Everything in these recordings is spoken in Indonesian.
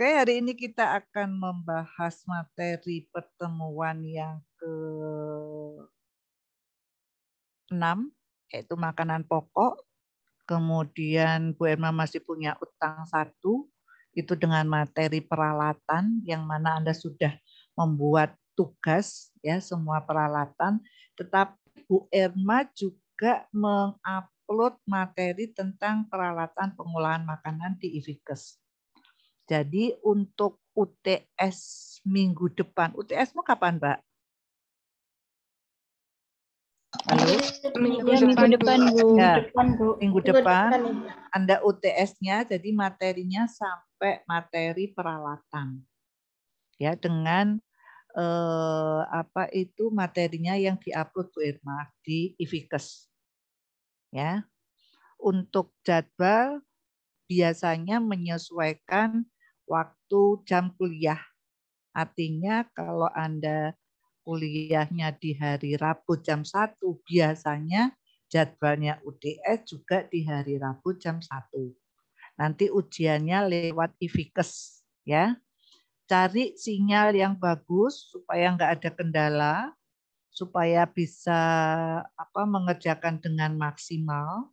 Oke, hari ini kita akan membahas materi pertemuan yang ke-6, yaitu makanan pokok. Kemudian Bu Erma masih punya utang 1, itu dengan materi peralatan, yang mana Anda sudah membuat tugas, ya semua peralatan. Tetapi Bu Erma juga mengupload materi tentang peralatan pengolahan makanan di IFIKES. Jadi untuk UTS minggu depan, UTS-mu kapan, Mbak? Halo? Minggu depan, Bu. Ya, minggu depan Anda UTS-nya, jadi materinya sampai materi peralatan. Ya, dengan apa itu materinya yang diupload Bu Irma di IFIKES. Ya. Untuk jadwal biasanya menyesuaikan waktu jam kuliah. Artinya kalau Anda kuliahnya di hari Rabu jam 1, biasanya jadwalnya UTS juga di hari Rabu jam 1. Nanti ujiannya lewat IFIKES, ya. Cari sinyal yang bagus supaya nggak ada kendala, supaya bisa mengerjakan dengan maksimal.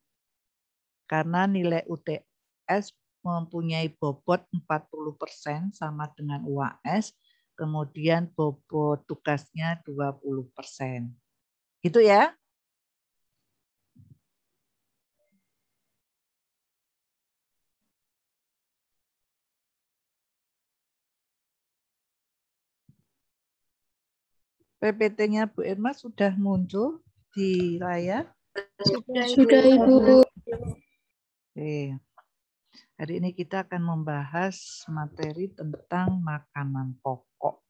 Karena nilai UTS mempunyai bobot 40% sama dengan UAS, kemudian bobot tugasnya 20%. Gitu ya. PPT-nya Bu Irma sudah muncul di layar? Sudah, Ibu. Oke. Hari ini kita akan membahas materi tentang makanan pokok.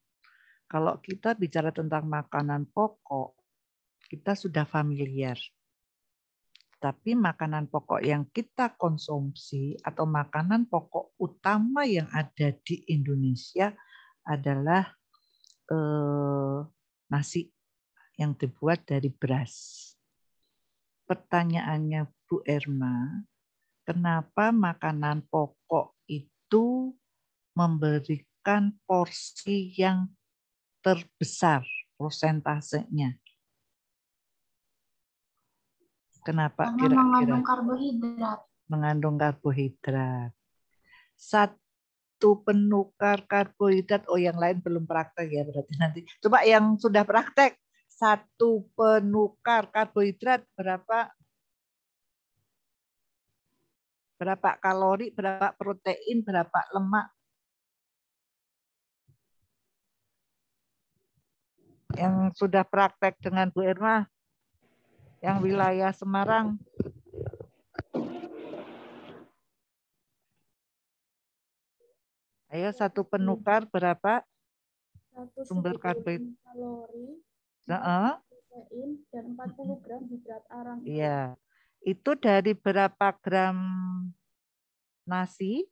Kalau kita bicara tentang makanan pokok, kita sudah familiar. Tapi makanan pokok yang kita konsumsi atau makanan pokok utama yang ada di Indonesia adalah nasi yang dibuat dari beras. Pertanyaannya Bu Erma, kenapa makanan pokok itu memberikan porsi yang terbesar prosentasenya? Kenapa kira-kira? Mengandung karbohidrat. Mengandung karbohidrat. Satu penukar karbohidrat, yang lain belum praktek ya berarti nanti. Coba yang sudah praktek, satu penukar karbohidrat berapa kalori, berapa protein, berapa lemak? Yang sudah praktek dengan Bu Irma, yang wilayah Semarang. Ayo, satu penukar berapa? Sumber karbohidrat. Kalori, Protein, dan 40 gram hidrat arang. Iya. Itu dari berapa gram nasi?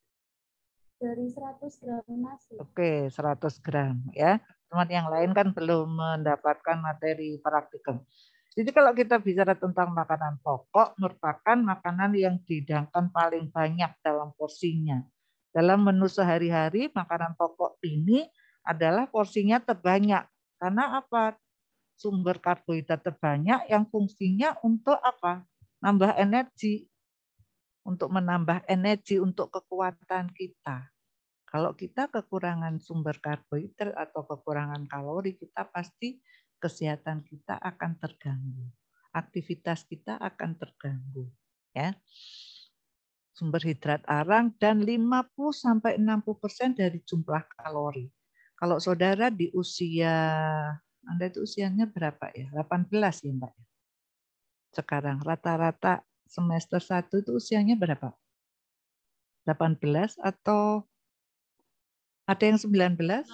Dari 100 gram nasi. Oke, 100 gram ya. Teman yang lain kan belum mendapatkan materi praktikum. Jadi kalau kita bicara tentang makanan pokok, merupakan makanan yang dihidangkan paling banyak dalam porsinya. Dalam menu sehari-hari, makanan pokok ini adalah porsinya terbanyak. Karena apa? Sumber karbohidrat terbanyak yang fungsinya untuk apa? Nambah energi. Untuk menambah energi untuk kekuatan kita. Kalau kita kekurangan sumber karbohidrat atau kekurangan kalori, kita pasti kesehatan kita akan terganggu. Aktivitas kita akan terganggu, ya. Sumber hidrat arang dan 50-60% dari jumlah kalori. Kalau saudara di usia, Anda itu usianya berapa ya? 18 ya, Mbak. Sekarang rata-rata semester 1 itu usianya berapa? 18 atau ada yang 19?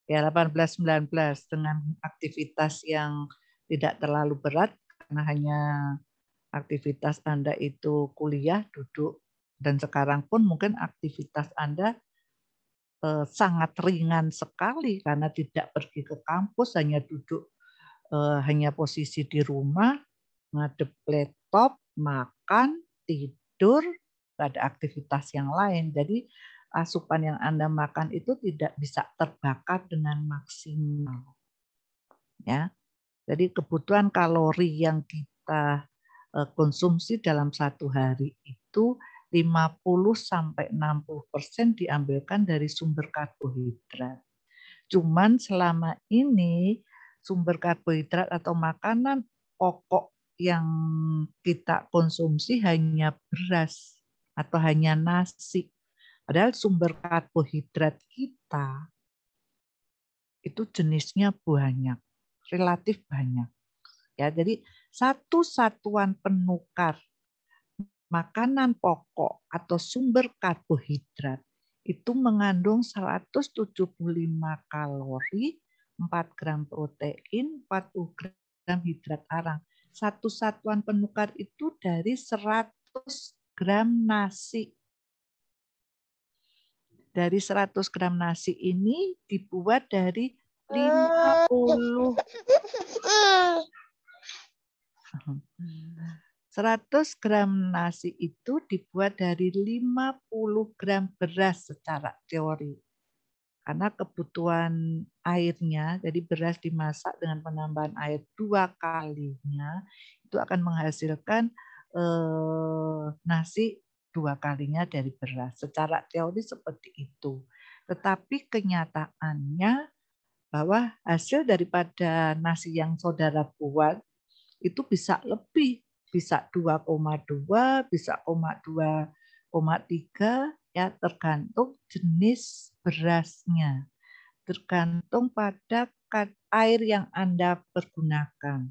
Ya, 18-19 dengan aktivitas yang tidak terlalu berat karena hanya aktivitas Anda itu kuliah, duduk, dan sekarang pun mungkin aktivitas Anda sangat ringan sekali karena tidak pergi ke kampus, hanya duduk, hanya posisi di rumah, ngadep laptop, makan, tidur, nggak ada aktivitas yang lain. Jadi asupan yang Anda makan itu tidak bisa terbakar dengan maksimal. Ya. Jadi kebutuhan kalori yang kita konsumsi dalam satu hari itu 50-60% diambilkan dari sumber karbohidrat. Cuman selama ini sumber karbohidrat atau makanan pokok yang kita konsumsi hanya beras atau hanya nasi. Padahal sumber karbohidrat kita itu jenisnya banyak, relatif banyak. Ya, jadi satu satuan penukar makanan pokok atau sumber karbohidrat itu mengandung 175 kalori, 4 gram protein, 40 gram hidrat arang. Satu satuan penukar itu dari 100 gram nasi. Dari 100 gram nasi ini dibuat dari 50 100 gram nasi itu dibuat dari 50 gram beras secara teori. Karena kebutuhan airnya, jadi beras dimasak dengan penambahan air 2 kalinya, itu akan menghasilkan nasi 2 kalinya dari beras. Secara teori seperti itu. Tetapi kenyataannya bahwa hasil daripada nasi yang saudara buat itu bisa lebih, bisa 2,2, bisa 2,3 ya, tergantung jenis berasnya, tergantung pada air yang Anda pergunakan,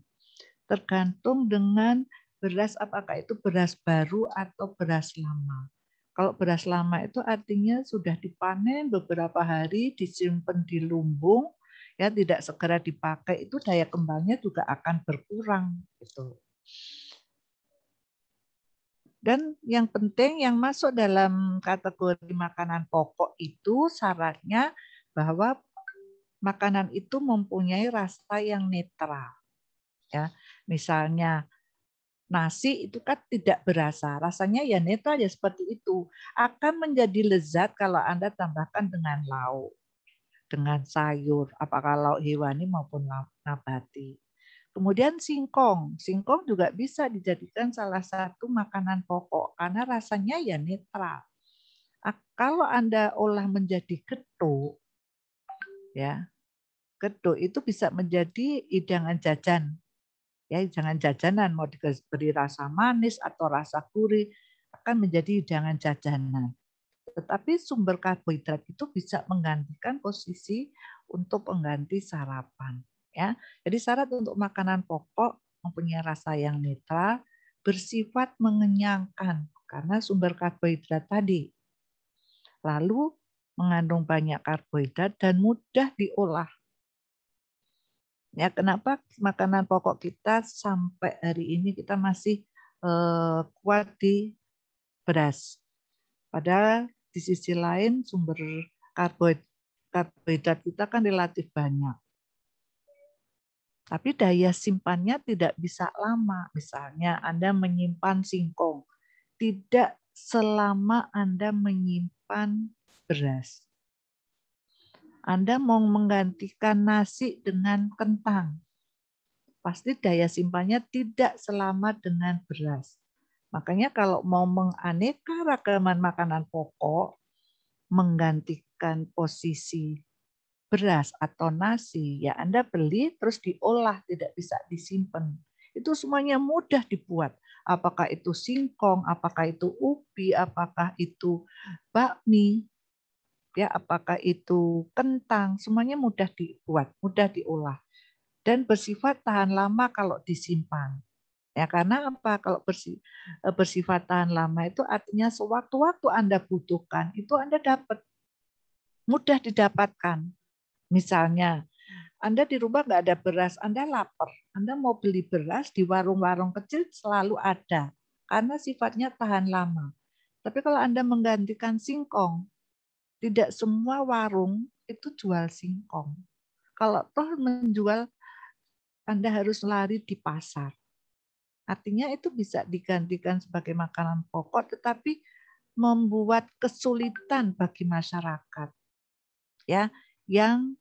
tergantung dengan beras apakah itu beras baru atau beras lama. Kalau beras lama itu artinya sudah dipanen beberapa hari, disimpan di lumbung, ya tidak segera dipakai, itu daya kembangnya juga akan berkurang gitu. Dan yang penting yang masuk dalam kategori makanan pokok itu syaratnya bahwa makanan itu mempunyai rasa yang netral. Ya, misalnya nasi itu kan tidak berasa, rasanya ya netral ya seperti itu. Akan menjadi lezat kalau Anda tambahkan dengan lauk, dengan sayur, apakah lauk hewani maupun lauk nabati. Kemudian singkong. Singkong juga bisa dijadikan salah satu makanan pokok karena rasanya ya netral. Kalau Anda olah menjadi getuk, ya, getuk itu bisa menjadi hidangan jajan. Ya, hidangan jajanan mau diberi rasa manis atau rasa gurih akan menjadi hidangan jajanan. Tetapi sumber karbohidrat itu bisa menggantikan posisi untuk pengganti sarapan. Ya, jadi syarat untuk makanan pokok mempunyai rasa yang netral, bersifat mengenyangkan karena sumber karbohidrat tadi. Lalu mengandung banyak karbohidrat dan mudah diolah. Ya, kenapa makanan pokok kita sampai hari ini kita masih kuat di beras? Padahal di sisi lain sumber karbohidrat kita kan relatif banyak. Tapi daya simpannya tidak bisa lama. Misalnya Anda menyimpan singkong. Tidak selama Anda menyimpan beras. Anda mau menggantikan nasi dengan kentang. Pasti daya simpannya tidak selama dengan beras. Makanya kalau mau menganeka ragaman makanan pokok, menggantikan posisi beras atau nasi, ya Anda beli terus diolah, tidak bisa disimpan. Itu semuanya mudah dibuat. Apakah itu singkong, apakah itu ubi, apakah itu bakmi, ya apakah itu kentang, semuanya mudah dibuat, mudah diolah dan bersifat tahan lama kalau disimpan. Ya karena apa? Kalau bersifat tahan lama itu artinya sewaktu-waktu Anda butuhkan, itu Anda dapat. Mudah didapatkan. Misalnya, Anda di rumah nggak ada beras, Anda lapar. Anda mau beli beras di warung-warung kecil selalu ada. Karena sifatnya tahan lama. Tapi kalau Anda menggantikan singkong, tidak semua warung itu jual singkong. Kalau toh menjual, Anda harus lari di pasar. Artinya itu bisa digantikan sebagai makanan pokok, tetapi membuat kesulitan bagi masyarakat ya yang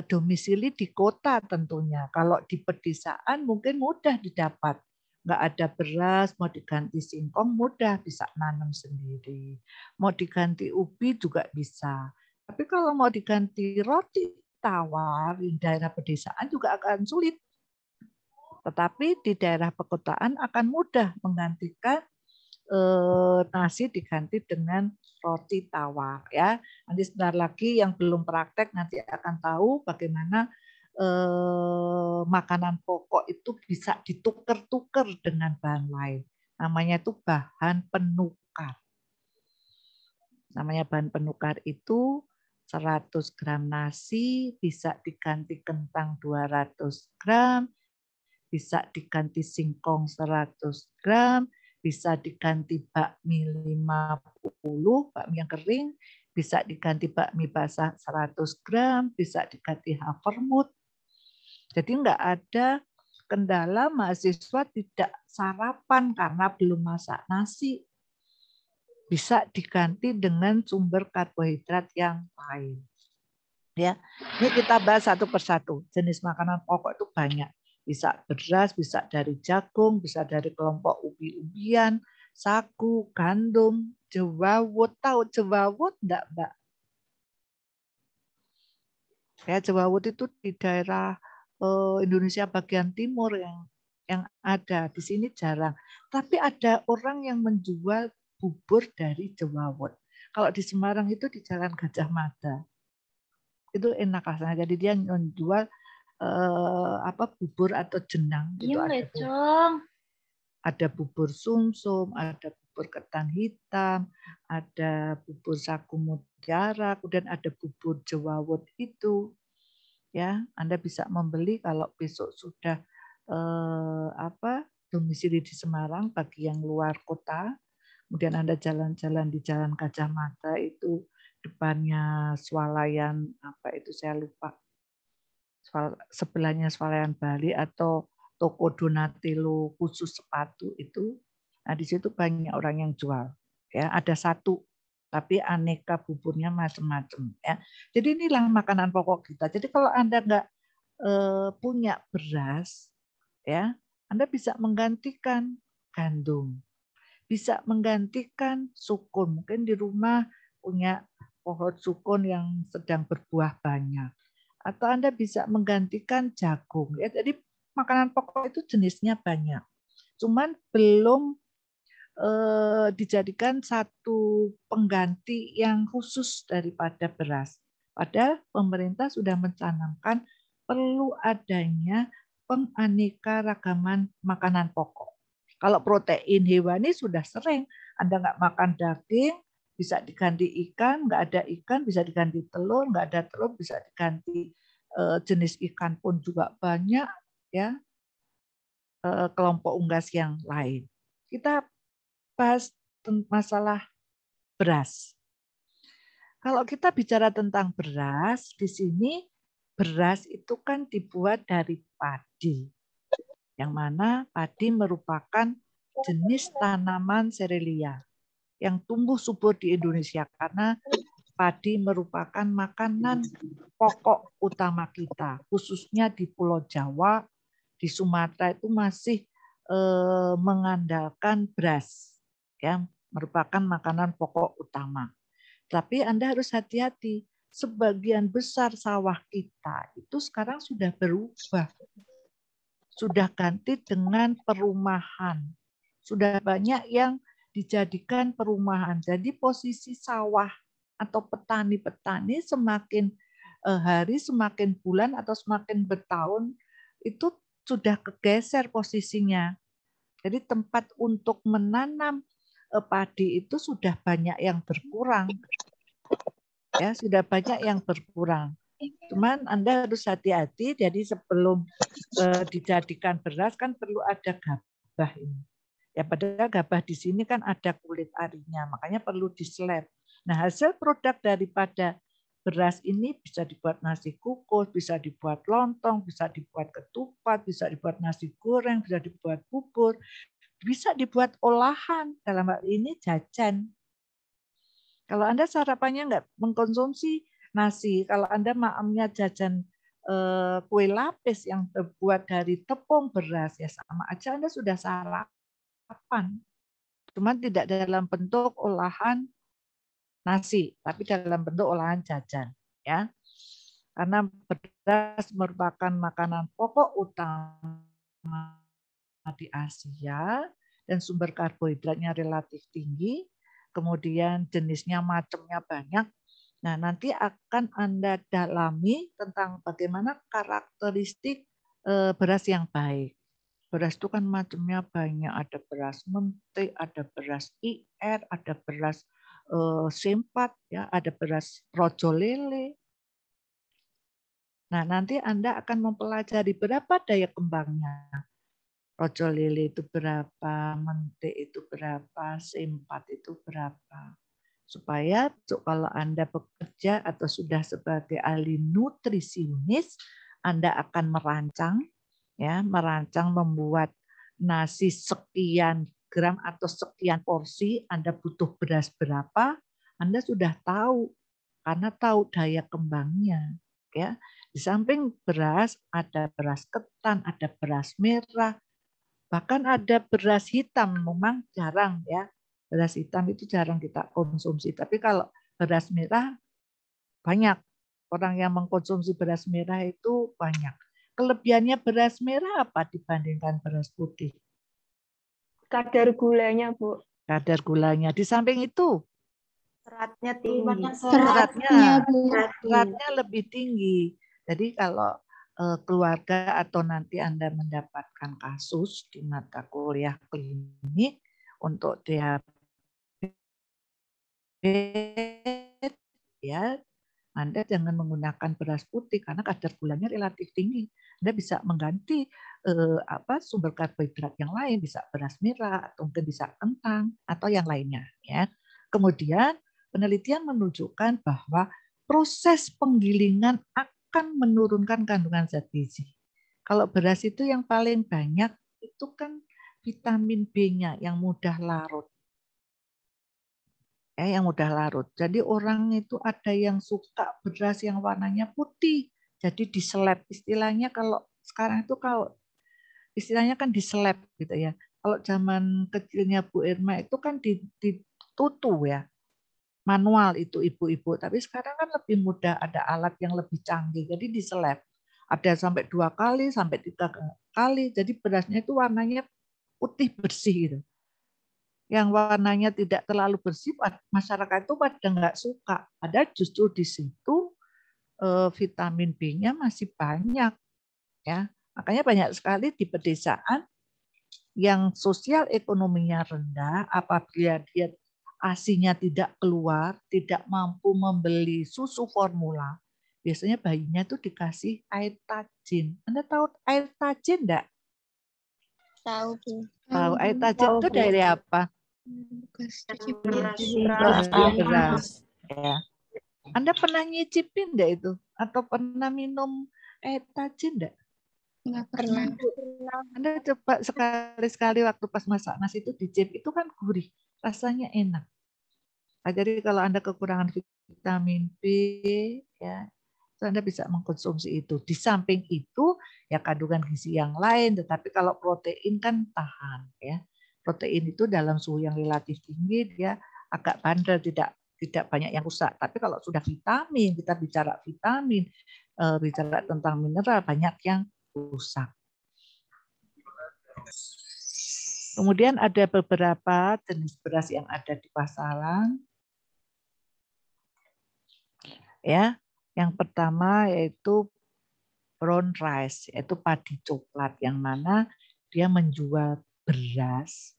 domisili di kota tentunya. Kalau di pedesaan mungkin mudah didapat. Nggak ada beras, mau diganti singkong mudah, bisa nanam sendiri. Mau diganti ubi juga bisa. Tapi kalau mau diganti roti tawar di daerah pedesaan juga akan sulit. Tetapi di daerah perkotaan akan mudah menggantikan nasi diganti dengan roti tawar ya. Nanti sebentar lagi yang belum praktek nanti akan tahu bagaimana makanan pokok itu bisa ditukar-tukar dengan bahan lain. Namanya itu bahan penukar. Namanya bahan penukar itu 100 gram nasi bisa diganti kentang 200 gram, bisa diganti singkong 100 gram, bisa diganti bakmi 50, bakmi yang kering, bisa diganti bakmi basah 100 gram, bisa diganti havermut. Jadi enggak ada kendala mahasiswa tidak sarapan karena belum masak nasi. Bisa diganti dengan sumber karbohidrat yang lain. Ya, ini kita bahas satu persatu. Jenis makanan pokok itu banyak. Bisa beras, bisa dari jagung, bisa dari kelompok ubi-ubian, sagu, gandum, jewawut. Tahu jewawut enggak, Mbak? Ya, jewawut itu di daerah Indonesia bagian timur yang ada. Di sini jarang. Tapi ada orang yang menjual bubur dari jewawut. Kalau di Semarang itu di Jalan Gajah Mada. Itu enak rasanya. Jadi dia menjual bubur atau jenang gitu. Ada bubur sumsum, ada bubur ketan hitam, ada bubur sagu mutiara, kemudian ada bubur jewawut itu. Ya, Anda bisa membeli kalau besok sudah domisili di Semarang bagi yang luar kota. Kemudian Anda jalan-jalan di Jalan Gajah Mada itu depannya swalayan saya lupa. Sebelahnya swalayan Bali atau toko Donatello khusus sepatu itu. Nah, di situ banyak orang yang jual. Ya, ada satu tapi aneka buburnya macam-macam ya. Jadi inilah makanan pokok kita. Jadi kalau Anda nggak punya beras ya, Anda bisa menggantikan gandum. Bisa menggantikan sukun. Mungkin di rumah punya pohon sukun yang sedang berbuah banyak. Atau Anda bisa menggantikan jagung. Ya, jadi makanan pokok itu jenisnya banyak. Cuman belum dijadikan satu pengganti yang khusus daripada beras. Padahal pemerintah sudah mencanangkan perlu adanya penganekaragaman makanan pokok. Kalau protein hewani sudah sering, Anda nggak makan daging, bisa diganti ikan, nggak ada ikan bisa diganti telur, nggak ada telur bisa diganti jenis ikan pun juga banyak, ya kelompok unggas yang lain. Kita bahas masalah beras. Kalau kita bicara tentang beras, di sini beras itu kan dibuat dari padi. Yang mana padi merupakan jenis tanaman serealia yang tumbuh subur di Indonesia karena padi merupakan makanan pokok utama kita, khususnya di Pulau Jawa, di Sumatera itu masih mengandalkan beras, ya merupakan makanan pokok utama. Tapi Anda harus hati-hati, sebagian besar sawah kita itu sekarang sudah berubah. Sudah ganti dengan perumahan. Sudah banyak yang dijadikan perumahan. Jadi posisi sawah atau petani-petani semakin hari, semakin bulan, atau semakin bertahun, itu sudah kegeser posisinya. Jadi tempat untuk menanam padi itu sudah banyak yang berkurang. Ya, sudah banyak yang berkurang. Cuman Anda harus hati-hati, jadi sebelum dijadikan beras kan perlu ada gabah ini. Ya padahal gabah di sini kan ada kulit arinya, makanya perlu diseleb. Nah, hasil produk daripada beras ini bisa dibuat nasi kukus, bisa dibuat lontong, bisa dibuat ketupat, bisa dibuat nasi goreng, bisa dibuat bubur, bisa dibuat olahan, dalam hal ini jajan. Kalau Anda sarapannya nggak mengkonsumsi nasi, kalau Anda malamnya jajan kue lapis yang terbuat dari tepung beras, ya sama aja Anda sudah sarapan. Cuman tidak dalam bentuk olahan nasi, tapi dalam bentuk olahan jajan. Ya. Karena beras merupakan makanan pokok utama di Asia dan sumber karbohidratnya relatif tinggi, kemudian jenisnya macamnya banyak. Nah, nanti akan Anda dalami tentang bagaimana karakteristik beras yang baik. Beras itu kan macamnya banyak, ada beras mentik, ada beras IR, ada beras sempat, ya, ada beras rojo lele. Nah, nanti Anda akan mempelajari berapa daya kembangnya. Rojo lele itu berapa, mentik itu berapa, sempat itu berapa. Supaya kalau Anda bekerja atau sudah sebagai ahli nutrisionis, Anda akan merancang, ya, merancang membuat nasi sekian gram atau sekian porsi, Anda butuh beras berapa, Anda sudah tahu karena tahu daya kembangnya, ya. Di samping beras ada beras ketan, ada beras merah, bahkan ada beras hitam, memang jarang ya. Beras hitam itu jarang kita konsumsi. Tapi kalau beras merah banyak. Orang yang mengkonsumsi beras merah itu banyak. Kelebihannya beras merah apa dibandingkan beras putih? Kadar gulanya, Bu. Kadar gulanya. Di samping itu Seratnya tinggi. seratnya lebih tinggi. Jadi kalau keluarga atau nanti Anda mendapatkan kasus di mata kuliah klinik untuk diabetes, ya, Anda jangan menggunakan beras putih karena kadar gulanya relatif tinggi. Anda bisa mengganti sumber karbohidrat yang lain, bisa beras merah atau mungkin bisa kentang atau yang lainnya, ya. Kemudian penelitian menunjukkan bahwa proses penggilingan akan menurunkan kandungan zat gizi. Kalau beras itu yang paling banyak itu kan vitamin B-nya yang mudah larut. Yang mudah larut. Jadi orang itu ada yang suka beras yang warnanya putih. Jadi diseleb. Istilahnya kalau sekarang itu kalau istilahnya kan diseleb gitu ya. Kalau zaman kecilnya Bu Irma itu kan ditutu ya. Manual itu ibu-ibu, tapi sekarang kan lebih mudah, ada alat yang lebih canggih, jadi diseleb. Ada sampai 2 kali, sampai 3 kali, jadi berasnya itu warnanya putih bersih gitu. Yang warnanya tidak terlalu bersih, masyarakat itu pada nggak suka. Ada justru di situ vitamin B-nya masih banyak, ya. Makanya banyak sekali di pedesaan yang sosial ekonominya rendah, apabila dia ASI-nya tidak keluar, tidak mampu membeli susu formula, biasanya bayinya itu dikasih air tajin. Anda tahu air tajin enggak? Tahu, Bu. Tahu air tajin itu dari apa? Beras. Ya. Anda pernah nyicipin enggak itu? Atau pernah minum air tajin enggak? Enggak pernah. Anda coba sekali-sekali waktu pas masak nasi itu dicip, itu kan gurih, rasanya enak. Nah, jadi kalau Anda kekurangan vitamin B, ya, Anda bisa mengkonsumsi itu. Di samping itu, ya kandungan gizi yang lain. Tetapi kalau protein kan tahan, ya. Protein itu dalam suhu yang relatif tinggi dia agak bandel, tidak banyak yang rusak. Tapi kalau sudah vitamin, kita bicara vitamin, bicara tentang mineral, banyak yang rusak. Kemudian ada beberapa jenis beras yang ada di pasaran. Ya, yang pertama yaitu brown rice, yaitu padi coklat, yang mana dia menjual beras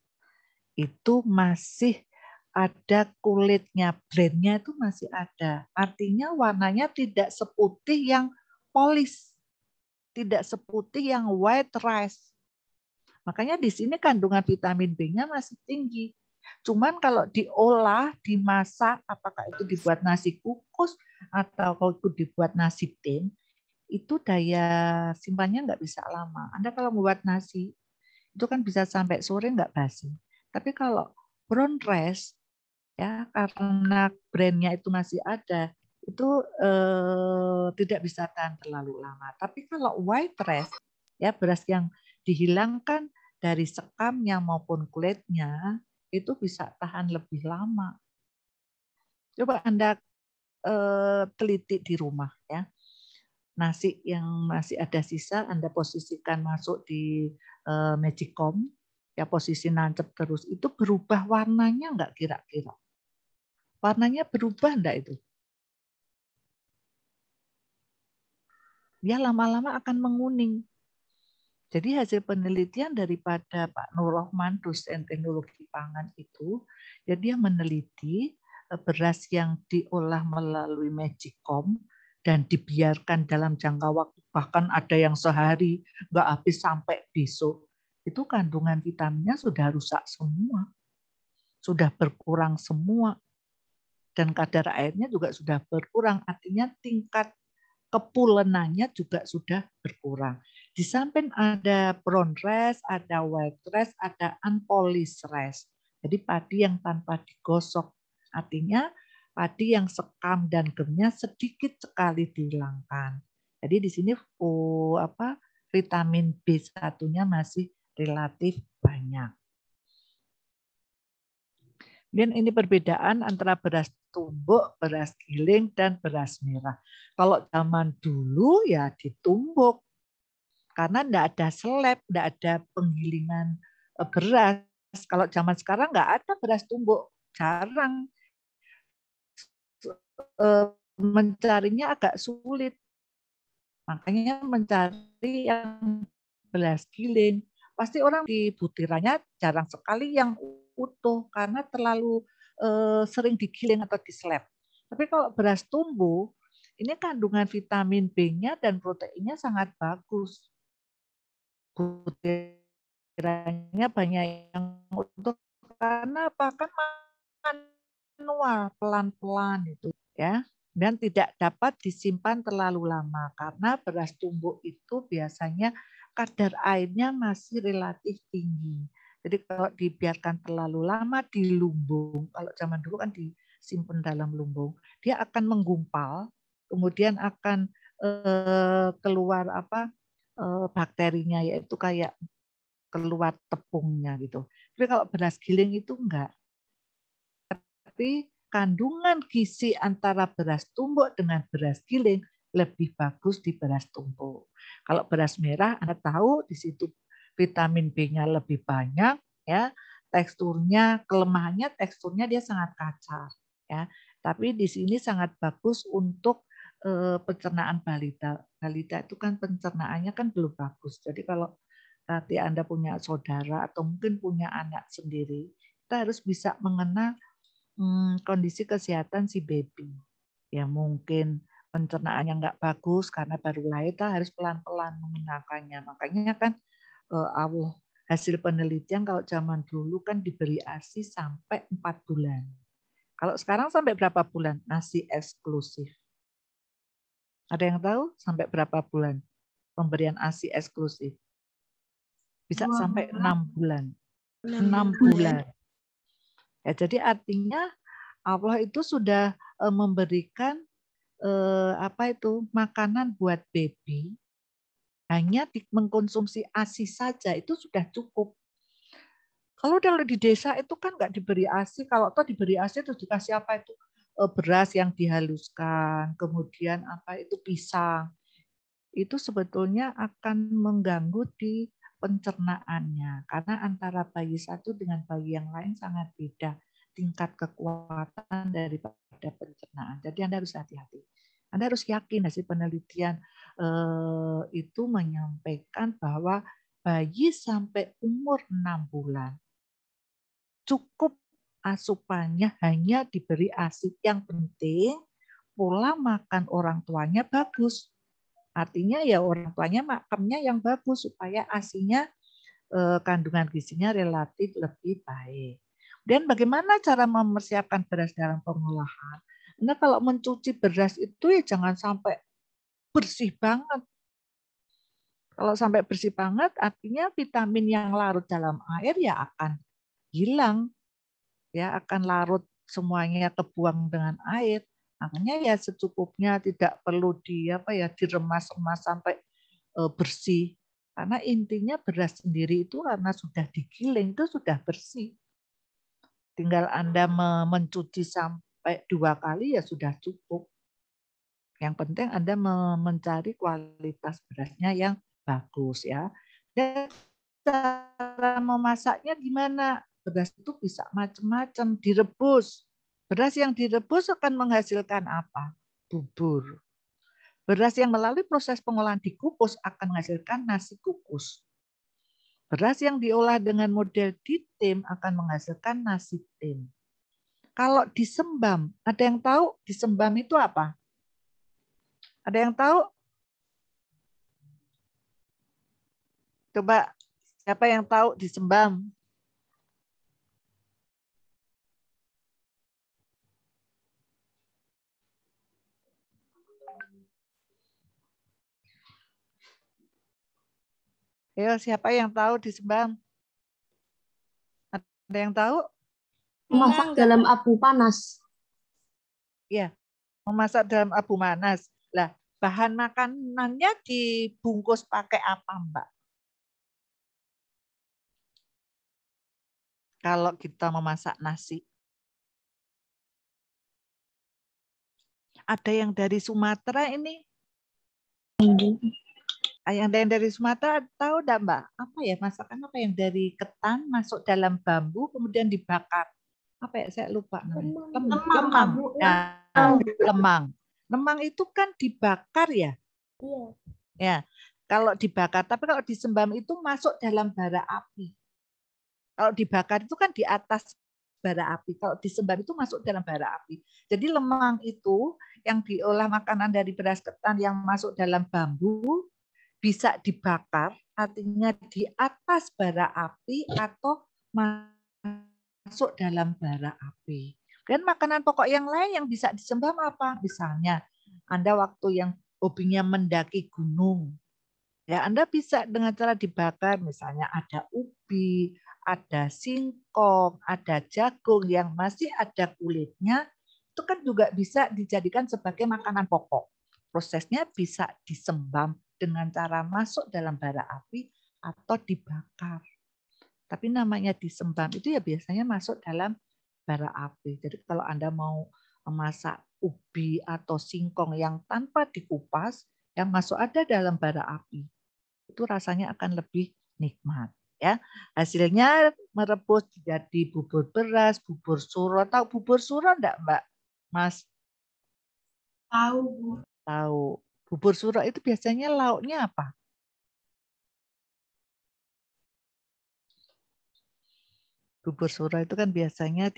itu masih ada kulitnya, blendnya itu masih ada. Artinya warnanya tidak seputih yang polis, tidak seputih yang white rice. Makanya di sini kandungan vitamin B-nya masih tinggi. Cuman kalau diolah, dimasak, apakah itu dibuat nasi kukus atau kalau itu dibuat nasi tim, itu daya simpannya nggak bisa lama. Anda kalau membuat nasi, itu kan bisa sampai sore nggak basi. Tapi kalau brown rice, ya karena brandnya itu masih ada, itu tidak bisa tahan terlalu lama. Tapi kalau white rice, ya beras yang dihilangkan dari sekamnya maupun kulitnya, itu bisa tahan lebih lama. Coba Anda teliti di rumah, ya. Nasi yang masih ada sisa Anda posisikan masuk di magicom, ya posisi nancep terus, itu berubah warnanya enggak kira-kira? Warnanya berubah enggak itu? Dia lama-lama akan menguning. Jadi hasil penelitian daripada Pak Nur Rohman, dosen teknologi pangan itu, ya dia meneliti beras yang diolah melalui magicom dan dibiarkan dalam jangka waktu, bahkan ada yang sehari nggak habis sampai besok, itu kandungan vitaminnya sudah rusak semua, sudah berkurang semua, dan kadar airnya juga sudah berkurang, artinya tingkat kepulenannya juga sudah berkurang. Di samping ada brown rice, ada white rice, ada unpolished rice. Jadi padi yang tanpa digosok. Artinya padi yang sekam dan gemnya sedikit sekali dihilangkan. Jadi di sini vitamin B1-nya masih relatif banyak. Dan ini perbedaan antara beras tumbuk, beras giling, dan beras merah. Kalau zaman dulu ya ditumbuk. Karena enggak ada seleb, enggak ada penggilingan beras. Kalau zaman sekarang enggak ada beras tumbuk. Jarang. Mencarinya agak sulit. Makanya mencari yang beras giling. Pasti orang di butirannya jarang sekali yang utuh karena terlalu sering digiling atau diseleb. Tapi kalau beras tumbuh, ini kandungan vitamin B-nya dan proteinnya sangat bagus. Butirannya banyak yang utuh karena apa? Kan manual, pelan-pelan itu, ya. Dan tidak dapat disimpan terlalu lama karena beras tumbuk itu biasanya kadar airnya masih relatif tinggi. Jadi kalau dibiarkan terlalu lama di lumbung, kalau zaman dulu kan disimpan dalam lumbung, dia akan menggumpal, kemudian akan keluar bakterinya, yaitu kayak keluar tepungnya gitu. Tapi kalau beras giling itu enggak. Tapi kandungan gizi antara beras tumbuk dengan beras giling lebih bagus di beras tumbuk. Kalau beras merah, Anda tahu di situ vitamin B-nya lebih banyak, ya. Teksturnya, kelemahannya teksturnya dia sangat kasar, ya. Tapi di sini sangat bagus untuk pencernaan balita. Balita itu kan pencernaannya kan belum bagus. Jadi kalau nanti Anda punya saudara atau mungkin punya anak sendiri, kita harus bisa mengenal kondisi kesehatan si baby. Ya mungkin pencernaannya nggak bagus karena baru lahir, kita harus pelan-pelan mengenalkannya. Makanya kan hasil penelitian kalau zaman dulu kan diberi ASI sampai 4 bulan. Kalau sekarang sampai berapa bulan? ASI eksklusif. Ada yang tahu sampai berapa bulan pemberian ASI eksklusif? Bisa sampai 6 bulan. 6 bulan. Ya, jadi artinya Allah itu sudah memberikan makanan buat baby, hanya mengkonsumsi ASI saja itu sudah cukup. Kalau di desa itu kan nggak diberi ASI, kalau toh diberi ASI itu dikasih apa itu beras yang dihaluskan, kemudian pisang. Itu sebetulnya akan mengganggu di pencernaannya karena antara bayi satu dengan bayi yang lain sangat beda tingkat kekuatan daripada pencernaan. Jadi Anda harus hati-hati. Anda harus yakin hasil penelitian itu menyampaikan bahwa bayi sampai umur 6 bulan cukup asupannya hanya diberi ASI. Yang penting pola makan orang tuanya bagus. Artinya ya orang tuanya makannya yang bagus supaya ASI-nya kandungan gizinya relatif lebih baik. Dan bagaimana cara mempersiapkan beras dalam pengolahan? Anda kalau mencuci beras itu ya jangan sampai bersih banget. Kalau sampai bersih banget, artinya vitamin yang larut dalam air ya akan hilang, ya akan larut semuanya kebuang dengan air. Makanya ya secukupnya, tidak perlu diremas-remas sampai bersih. Karena intinya beras sendiri itu karena sudah digiling itu sudah bersih. Tinggal Anda mencuci sampai 2 kali ya sudah cukup. Yang penting Anda mencari kualitas berasnya yang bagus ya. Dan cara memasaknya gimana? Beras itu bisa macam-macam, direbus. Beras yang direbus akan menghasilkan apa? Bubur. Beras yang melalui proses pengolahan dikukus akan menghasilkan nasi kukus. Beras yang diolah dengan model ditim akan menghasilkan nasi tim. Kalau disembam, ada yang tahu disembam itu apa? Ada yang tahu? Coba, siapa yang tahu disembam? Ayo, siapa yang tahu disembam? Ada yang tahu? Memasak dalam abu panas. Ya, memasak dalam abu panas. Lah, bahan makanannya dibungkus pakai apa, Mbak? Kalau kita memasak nasi. Ada yang dari Sumatera ini? Yang dari Sumatera tahu enggak, Mbak? Apa ya, masakan apa yang dari ketan masuk dalam bambu kemudian dibakar? Apa ya, saya lupa namanya. Lemang. Nah, lemang. Lemang itu kan dibakar ya? Iya. Ya. Kalau dibakar, tapi kalau disembam itu masuk dalam bara api. Kalau dibakar itu kan di atas bara api. Kalau disembam itu masuk dalam bara api. Jadi lemang itu yang diolah makanan dari beras ketan yang masuk dalam bambu bisa dibakar, artinya di atas bara api atau masuk dalam bara api. Dan makanan pokok yang lain yang bisa disembam apa? Misalnya Anda waktu yang hobinya mendaki gunung, ya Anda bisa dengan cara dibakar, misalnya ada ubi, ada singkong, ada jagung yang masih ada kulitnya, itu kan juga bisa dijadikan sebagai makanan pokok. Prosesnya bisa disembam dengan cara masuk dalam bara api atau dibakar. Tapi namanya disembam itu ya biasanya masuk dalam bara api. Jadi kalau Anda mau memasak ubi atau singkong yang tanpa dikupas, yang masuk ada dalam bara api, itu rasanya akan lebih nikmat. Ya, hasilnya merebus jadi bubur beras, bubur suro. Tahu bubur suro enggak, Mbak? Mas? Tahu, Bu. Tahu. Bubur suro itu biasanya lauknya apa? Bubur suro itu kan biasanya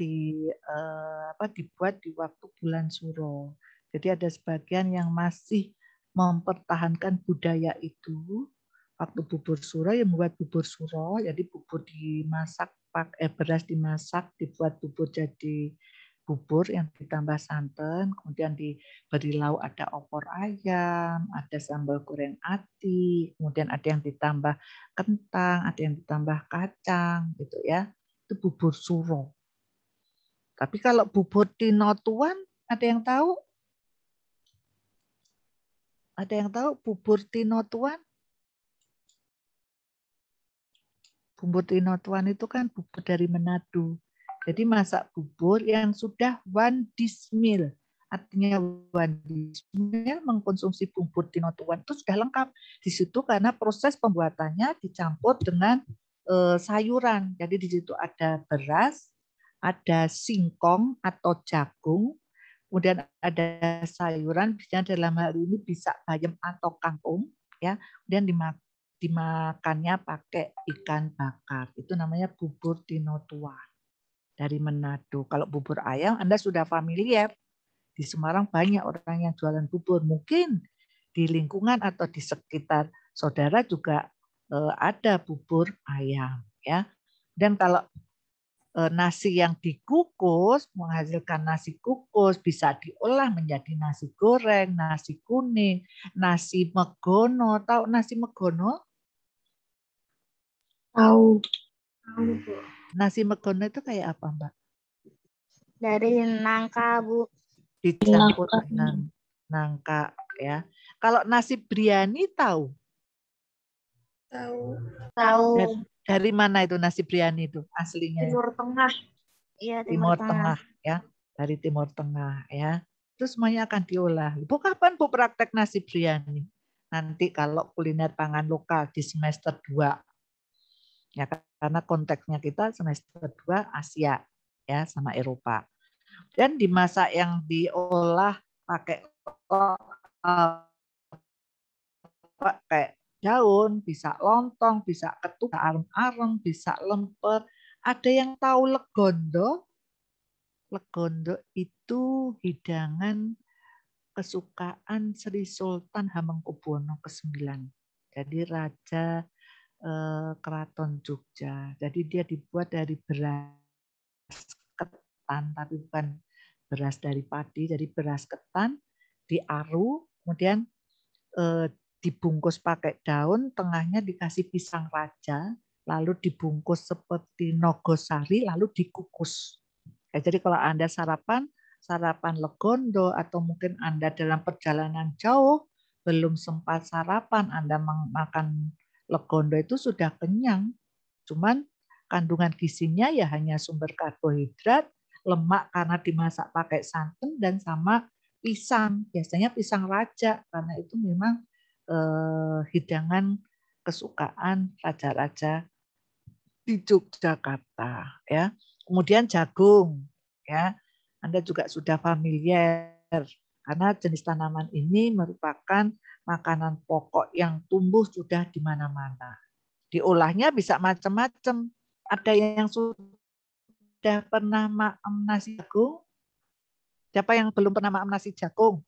dibuat di waktu bulan suro. Jadi ada sebagian yang masih mempertahankan budaya itu. Waktu bubur suro yang membuat bubur suro, jadi bubur dimasak pakai beras dimasak, dibuat bubur jadi bubur yang ditambah santan, kemudian diberi lauk, ada opor ayam, ada sambal goreng ati, kemudian ada yang ditambah kentang, ada yang ditambah kacang, gitu ya. Itu bubur suro. Tapi kalau bubur tinotuan, ada yang tahu? Ada yang tahu bubur tinotuan? Bubur tinotuan itu kan bubur dari Manado. Jadi masak bubur yang sudah one dish meal. Artinya one dish meal mengkonsumsi bubur tinotuan itu sudah lengkap. Di situ karena proses pembuatannya dicampur dengan sayuran. Jadi di situ ada beras, ada singkong atau jagung, kemudian ada sayuran, misalnya dalam hal ini bisa bayam atau kangkung, ya, kemudian dimakannya pakai ikan bakar. Itu namanya bubur tinotuan dari Manado. Kalau bubur ayam Anda sudah familiar. Di Semarang banyak orang yang jualan bubur. Mungkin di lingkungan atau di sekitar saudara juga ada bubur ayam, ya. Dan kalau nasi yang dikukus menghasilkan nasi kukus, bisa diolah menjadi nasi goreng, nasi kuning, nasi megono. Tahu nasi megono? Tahu. Nasi megono itu kayak apa, Mbak? Dari nangka, Bu. Dicampur dengan nangka ya. Kalau nasi biryani tahu? Tahu. Dari mana itu nasi biryani itu aslinya? Timur Tengah. Iya, Timur Tengah ya, dari Timur Tengah ya. Terus semuanya akan diolah. Bu, kapan Bu praktek nasi biryani? Nanti kalau kuliner pangan lokal di semester 2. Ya, karena konteksnya kita semester 2 Asia ya sama Eropa. Dan dimasak yang diolah pakai kayak daun, bisa lontong, bisa ketupat, arem-arem, bisa lemper. Ada yang tahu legondo? Legondo itu hidangan kesukaan Sri Sultan Hamengkubuwono ke-9. Jadi Raja Keraton Jogja. Jadi dia dibuat dari beras ketan, tapi bukan beras dari padi. Jadi beras ketan diaru, kemudian dibungkus pakai daun, tengahnya dikasih pisang raja, lalu dibungkus seperti nogosari, lalu dikukus. Ya, jadi kalau Anda sarapan legondo, atau mungkin Anda dalam perjalanan jauh, belum sempat sarapan, Anda makan legondo itu sudah kenyang. Cuman kandungan gizinya ya hanya sumber karbohidrat, lemak karena dimasak pakai santan, dan sama pisang. Biasanya pisang raja, karena itu memang hidangan kesukaan raja-raja di Yogyakarta ya. Kemudian jagung ya. Anda juga sudah familiar karena jenis tanaman ini merupakan makanan pokok yang tumbuh sudah di mana-mana. Diolahnya bisa macam-macam. Ada yang sudah pernah maem nasi jagung? Siapa yang belum pernah maem nasi jagung?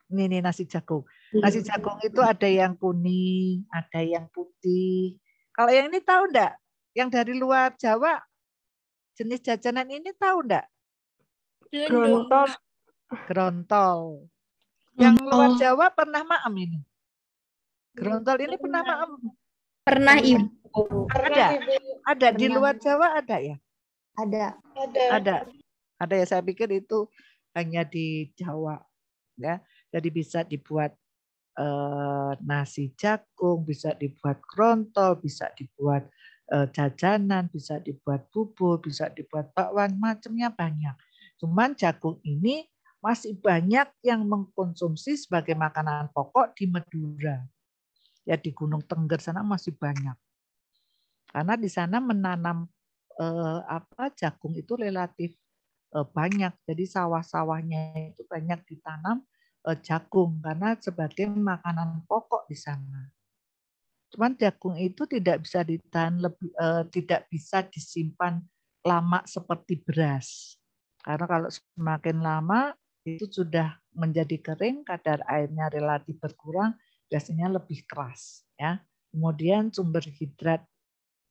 Ini nasi jagung. Nasi jagung itu ada yang kuning, ada yang putih. Kalau yang ini tahu enggak? Yang dari luar Jawa, jenis jajanan ini tahu enggak? Grontol. Grontol. Yang luar Jawa pernah maem ini? Grontol ini pernah maem? Pernah, Ibu. Ada di luar Jawa ada ya? Ada. Ada ya, saya pikir itu hanya di Jawa ya. Jadi bisa dibuat nasi jagung, bisa dibuat grontol, bisa dibuat jajanan, bisa dibuat bubur, bisa dibuat bakwan, macamnya banyak. Cuman jagung ini masih banyak yang mengkonsumsi sebagai makanan pokok di Madura. Ya di Gunung Tengger sana masih banyak. Karena di sana menanam jagung itu relatif banyak. Jadi sawah-sawahnya itu banyak ditanam jagung karena sebagai makanan pokok di sana. Cuman jagung itu tidak bisa ditahan tidak bisa disimpan lama seperti beras. Karena kalau semakin lama itu sudah menjadi kering, kadar airnya relatif berkurang, biasanya lebih keras ya. Kemudian sumber hidrat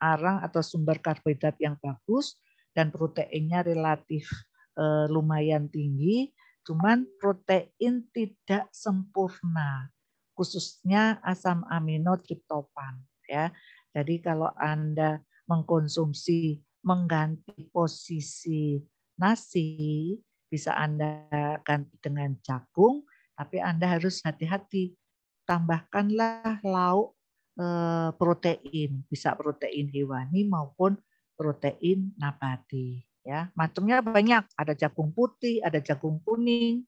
arang atau sumber karbohidrat yang bagus dan proteinnya relatif lumayan tinggi, cuman protein tidak sempurna, khususnya asam amino triptofan ya. Jadi kalau Anda mengkonsumsi mengganti posisi nasi, bisa Anda ganti dengan jagung, tapi Anda harus hati-hati. Tambahkanlah lauk protein, bisa protein hewani maupun protein nabati. Ya, macamnya banyak. Ada jagung putih, ada jagung kuning,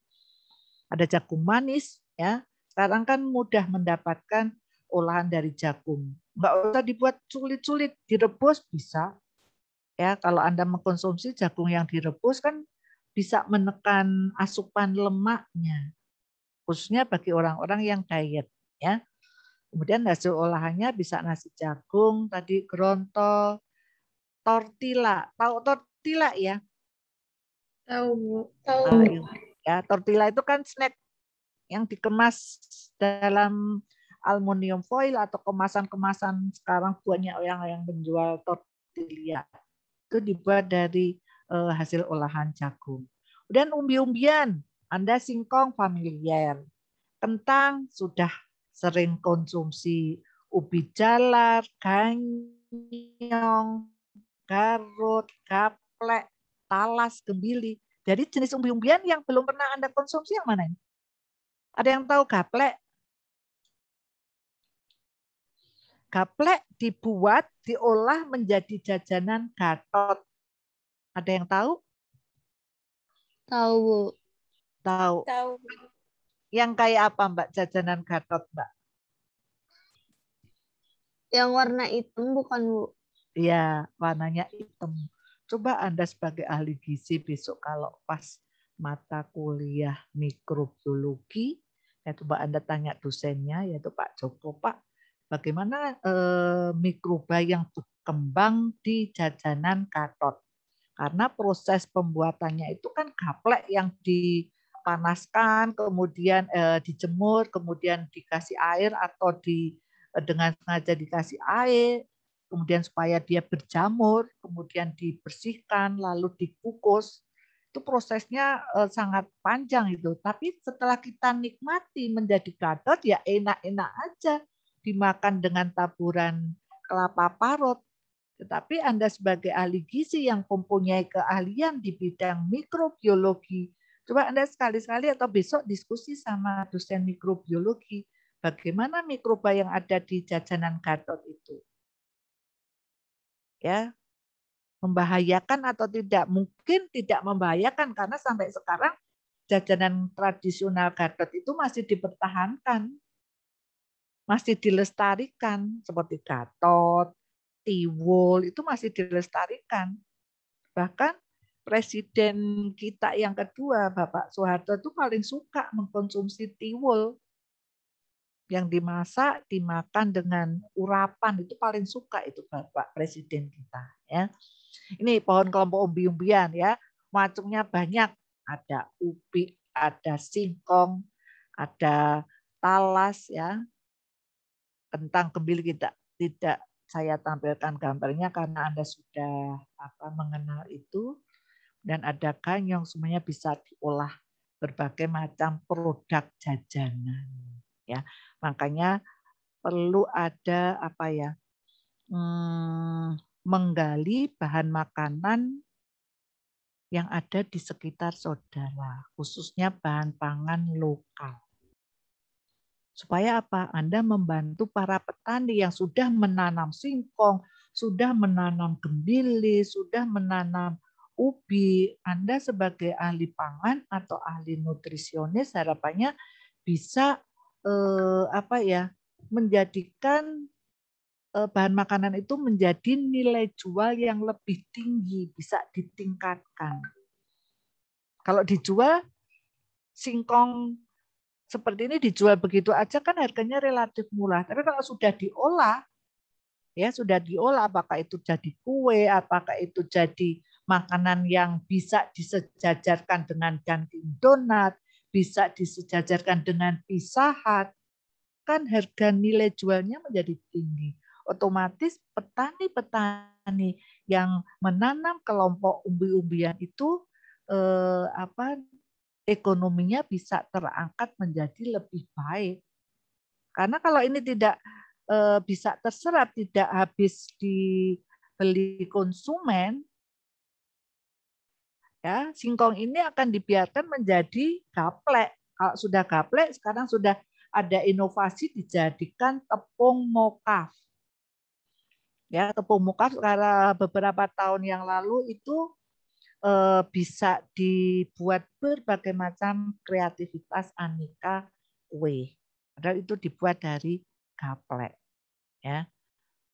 ada jagung manis. Ya, sekarang kan mudah mendapatkan olahan dari jagung. Nggak usah dibuat sulit-sulit, direbus bisa. Ya, kalau Anda mengkonsumsi jagung yang direbus kan bisa menekan asupan lemaknya, khususnya bagi orang-orang yang diet. Ya. Kemudian hasil olahannya bisa nasi jagung, tadi grontol, tortilla. Tahu tortilla ya? Tahu. Ya, tortilla itu kan snack yang dikemas dalam aluminium foil atau kemasan-kemasan. Sekarang banyak yang menjual tortilla. itu dibuat dari hasil olahan jagung. Kemudian umbi-umbian, Anda singkong familiar. Kentang sudah sering konsumsi, ubi jalar, ganyong, garut, gaplek, talas, gembili. Jadi jenis umbi-umbian yang belum pernah Anda konsumsi yang mana ini? Ada yang tahu gaplek? Gaplek dibuat, diolah menjadi jajanan Gatot. Ada yang tahu? Tahu, Bu. Tahu. Tahu. Yang kayak apa, Mbak, jajanan Gatot, Mbak? Yang warna hitam bukan, Bu? Iya, warnanya hitam. Coba Anda sebagai ahli gizi besok kalau pas mata kuliah mikrobiologi, ya coba Anda tanya dosennya, yaitu Pak Joko, Pak, bagaimana mikroba yang berkembang di jajanan Gatot? Karena proses pembuatannya itu kan gaplek yang dipanaskan, kemudian dijemur, kemudian dikasih air atau dengan sengaja dikasih air, kemudian supaya dia berjamur, kemudian dibersihkan, lalu dikukus. Itu prosesnya sangat panjang itu. Tapi setelah kita nikmati menjadi Gatot, ya enak-enak aja. Dimakan dengan taburan kelapa parut. Tetapi Anda sebagai ahli gizi yang mempunyai keahlian di bidang mikrobiologi, coba Anda sekali-sekali atau besok diskusi sama dosen mikrobiologi, bagaimana mikroba yang ada di jajanan Gatot itu. Ya, membahayakan atau tidak? Mungkin tidak membahayakan karena sampai sekarang jajanan tradisional Gatot itu masih dipertahankan, masih dilestarikan seperti Gatot, tiwul itu masih dilestarikan. Bahkan presiden kita yang kedua, Bapak Soeharto itu paling suka mengkonsumsi tiwul yang dimasak, dimakan dengan urapan, itu paling suka itu Bapak Presiden kita. Ya. Ini pohon kelompok umbi-umbian ya, macamnya banyak. Ada ubi, ada singkong, ada talas ya, kentang, gembili kita tidak saya tampilkan gambarnya karena Anda sudah mengenal itu. Dan ada ganyong, semuanya bisa diolah berbagai macam produk jajanan. Ya, makanya perlu ada menggali bahan makanan yang ada di sekitar saudara, khususnya bahan pangan lokal. Supaya apa? Anda membantu para petani yang sudah menanam singkong, sudah menanam gembili, sudah menanam ubi. Anda sebagai ahli pangan atau ahli nutrisionis harapannya bisa menjadikan bahan makanan itu menjadi nilai jual yang lebih tinggi, bisa ditingkatkan. Kalau dijual singkong seperti ini dijual begitu aja kan harganya relatif murah. Tapi kalau sudah diolah, ya sudah diolah, apakah itu jadi kue, apakah itu jadi makanan yang bisa disejajarkan dengan Dunkin Donat, bisa disejajarkan dengan Pizza Hut, kan harga nilai jualnya menjadi tinggi. Otomatis petani-petani yang menanam kelompok umbi-umbian itu ekonominya bisa terangkat menjadi lebih baik. Karena kalau ini tidak bisa terserap, tidak habis dibeli konsumen, ya singkong ini akan dibiarkan menjadi gaplek. Kalau sudah gaplek, sekarang sudah ada inovasi dijadikan tepung mokaf. Ya, tepung mokaf karena beberapa tahun yang lalu itu bisa dibuat berbagai macam kreativitas aneka kue. Padahal itu dibuat dari gaplek. Ya.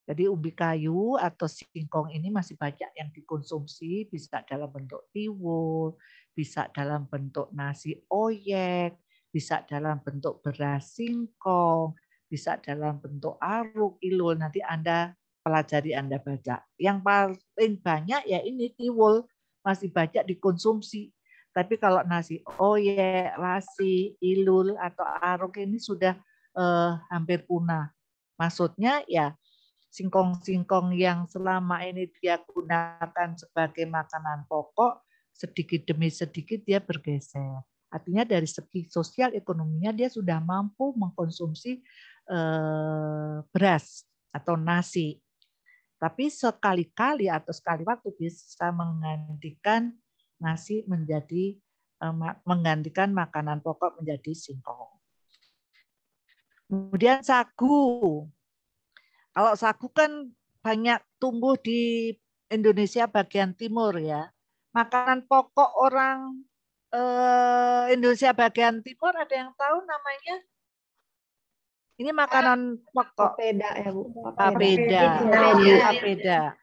Jadi umbi kayu atau singkong ini masih banyak yang dikonsumsi, bisa dalam bentuk tiwul, bisa dalam bentuk nasi oyek, bisa dalam bentuk beras singkong, bisa dalam bentuk aruk, ilul. Nanti Anda pelajari, Anda baca. Yang paling banyak ya ini tiwul, masih banyak dikonsumsi. Tapi kalau nasi oyek, lasi, ilul, atau aruk ini sudah hampir punah. Maksudnya ya singkong-singkong yang selama ini dia gunakan sebagai makanan pokok, sedikit demi sedikit dia bergeser. Artinya dari segi sosial ekonominya dia sudah mampu mengkonsumsi beras atau nasi. Tapi sekali-kali atau sekali waktu bisa menggantikan nasi menjadi menggantikan makanan pokok menjadi singkong. Kemudian sagu. Kalau sagu kan banyak tumbuh di Indonesia bagian timur ya. Makanan pokok orang Indonesia bagian timur ada yang tahu namanya? Ini makanan pokok. Papeda ya Bu. Papeda. Papeda. Papeda.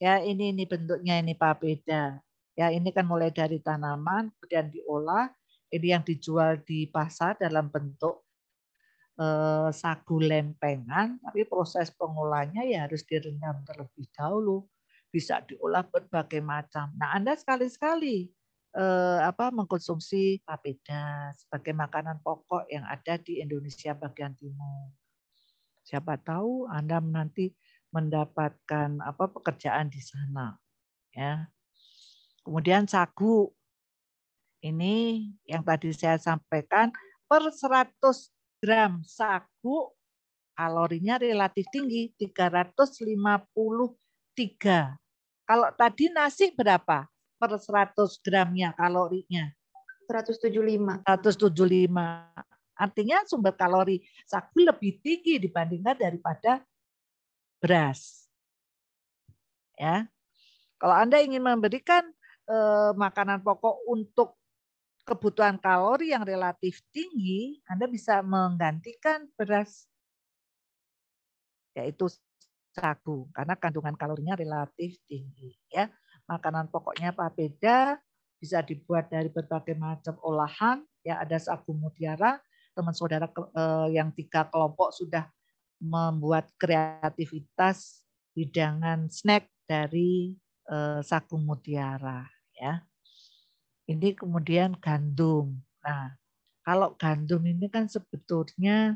Ya ini bentuknya ini papeda. Ya ini kan mulai dari tanaman kemudian diolah. Ini yang dijual di pasar dalam bentuk sagu lempengan, tapi proses pengolahannya ya harus direndam terlebih dahulu, bisa diolah berbagai macam. Nah, Anda sekali-sekali mengkonsumsi papeda sebagai makanan pokok yang ada di Indonesia bagian timur. Siapa tahu Anda nanti mendapatkan pekerjaan di sana, ya. Kemudian sagu ini yang tadi saya sampaikan per 100 gram sagu kalorinya relatif tinggi 353. Kalau tadi nasi berapa per 100 gramnya kalorinya? 175. 175. Artinya sumber kalori sagu lebih tinggi dibandingkan daripada beras. Ya. Kalau Anda ingin memberikan makanan pokok untuk kebutuhan kalori yang relatif tinggi, Anda bisa menggantikan beras, yaitu sagu, karena kandungan kalorinya relatif tinggi. Ya, makanan pokoknya papeda bisa dibuat dari berbagai macam olahan. Ya, ada sagu mutiara. Teman saudara yang 3 kelompok sudah membuat kreativitas hidangan snack dari sagu mutiara. Ya. Ini kemudian gandum. Nah, kalau gandum ini kan sebetulnya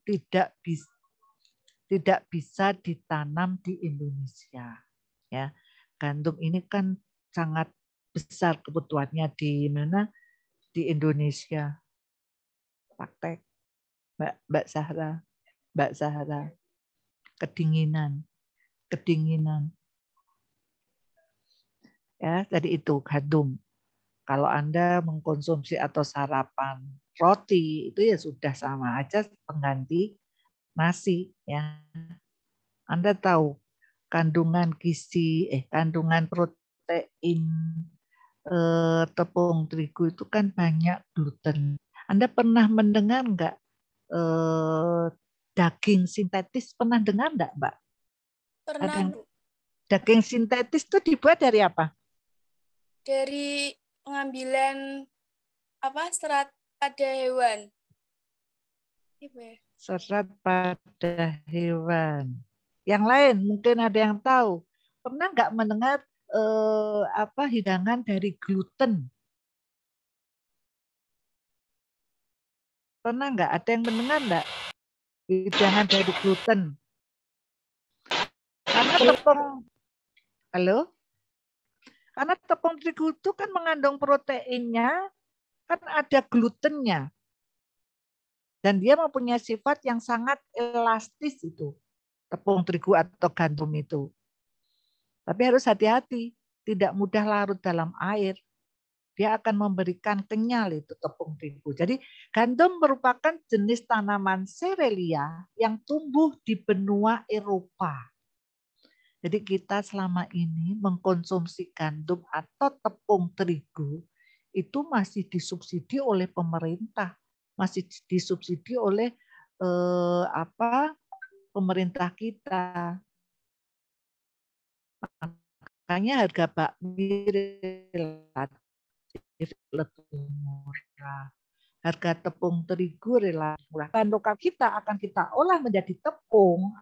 tidak bisa ditanam di Indonesia. Ya, gandum ini kan sangat besar kebutuhannya di mana di Indonesia. Praktek, Mbak Zahra, kedinginan. Ya, tadi itu gandum. Kalau Anda mengkonsumsi atau sarapan roti itu ya sudah sama aja pengganti nasi ya. Anda tahu kandungan kandungan protein tepung terigu itu kan banyak gluten. Anda pernah mendengar enggak daging sintetis, pernah dengar enggak, Mbak? Pernah, Bu. Daging sintetis itu dibuat dari apa? Dari pengambilan serat pada hewan. Serat pada hewan. Yang lain mungkin ada yang tahu. Pernah nggak mendengar hidangan dari gluten? Pernah nggak? Ada yang mendengar nggak hidangan dari gluten? Karena karena tepung terigu itu kan mengandung proteinnya, kan ada glutennya. Dan dia mempunyai sifat yang sangat elastis itu, tepung terigu atau gandum itu. Tapi harus hati-hati, tidak mudah larut dalam air. Dia akan memberikan kenyal itu tepung terigu. Jadi gandum merupakan jenis tanaman serelia yang tumbuh di benua Eropa. Jadi kita selama ini mengkonsumsi gandum atau tepung terigu itu masih disubsidi oleh pemerintah, masih disubsidi oleh pemerintah kita. Makanya harga bakmi relatif lebih murah. Harga tepung terigu relatif murah. Bahan lokal kita akan kita olah menjadi tepung,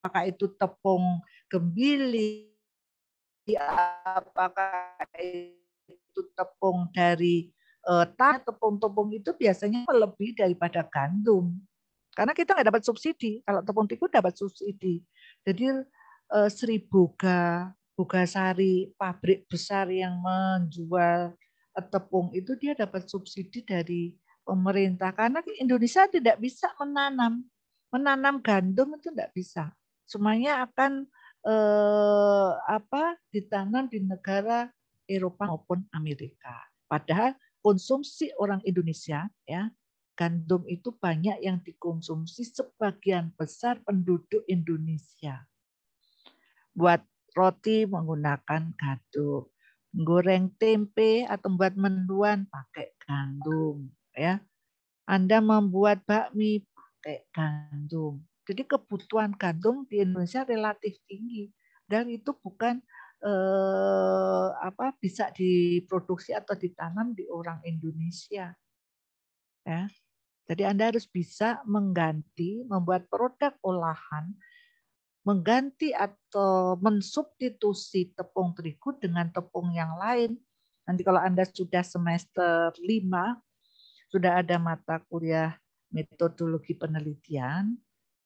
apakah itu tepung gembili, apakah itu tepung dari tepung-tepung itu biasanya lebih daripada gandum. Karena kita nggak dapat subsidi. Kalau tepung terigu dapat subsidi. Jadi Sri Bogasari, pabrik besar yang menjual tepung itu dia dapat subsidi dari pemerintah. Karena Indonesia tidak bisa menanam gandum itu tidak bisa. Semuanya akan ditanam di negara Eropa maupun Amerika. Padahal konsumsi orang Indonesia ya gandum itu banyak yang dikonsumsi sebagian besar penduduk Indonesia. Buat roti menggunakan gandum, goreng tempe atau buat mendoan pakai gandum ya. Anda membuat bakmi pakai gandum. Jadi kebutuhan gandum di Indonesia relatif tinggi dan itu bukan bisa diproduksi atau ditanam di orang Indonesia. Ya. Jadi Anda harus bisa mengganti, membuat produk olahan, mengganti atau mensubstitusi tepung terigu dengan tepung yang lain. Nanti kalau Anda sudah semester 5, sudah ada mata kuliah metodologi penelitian,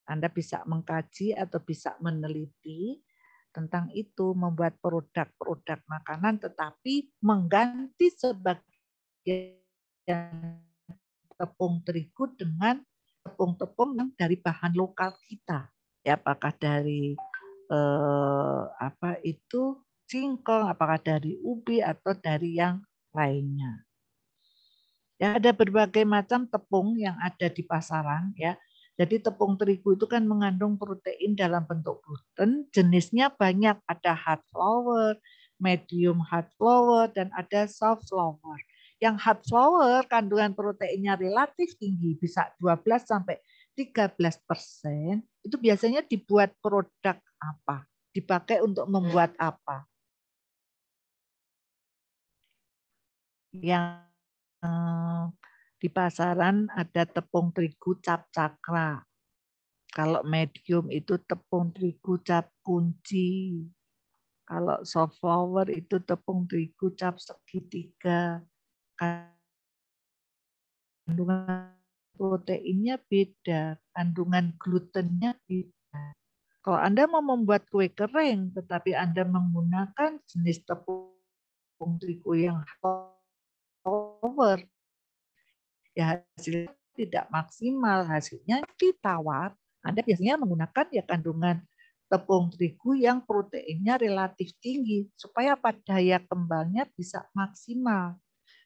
Anda bisa mengkaji atau bisa meneliti tentang itu, membuat produk-produk makanan tetapi mengganti sebagian tepung terigu dengan tepung-tepung yang dari bahan lokal kita. Ya, apakah dari singkong, apakah dari ubi atau dari yang lainnya. Ya, ada berbagai macam tepung yang ada di pasaran ya. Jadi tepung terigu itu kan mengandung protein dalam bentuk gluten, jenisnya banyak, ada hard flour, medium hard flour dan ada soft flour. Yang hard flour kandungan proteinnya relatif tinggi, bisa 12 sampai 13%. Itu biasanya dibuat produk apa? Dipakai untuk membuat apa? Yang di pasaran ada tepung terigu cap cakra. Kalau medium itu tepung terigu cap kunci. Kalau soft flour itu tepung terigu cap segitiga. Kandungan proteinnya beda, kandungan glutennya beda. Kalau Anda mau membuat kue kering, tetapi Anda menggunakan jenis tepung terigu yang flour, ya hasilnya tidak maksimal, hasilnya ditawar. Anda biasanya menggunakan ya kandungan tepung terigu yang proteinnya relatif tinggi supaya daya kembangnya bisa maksimal.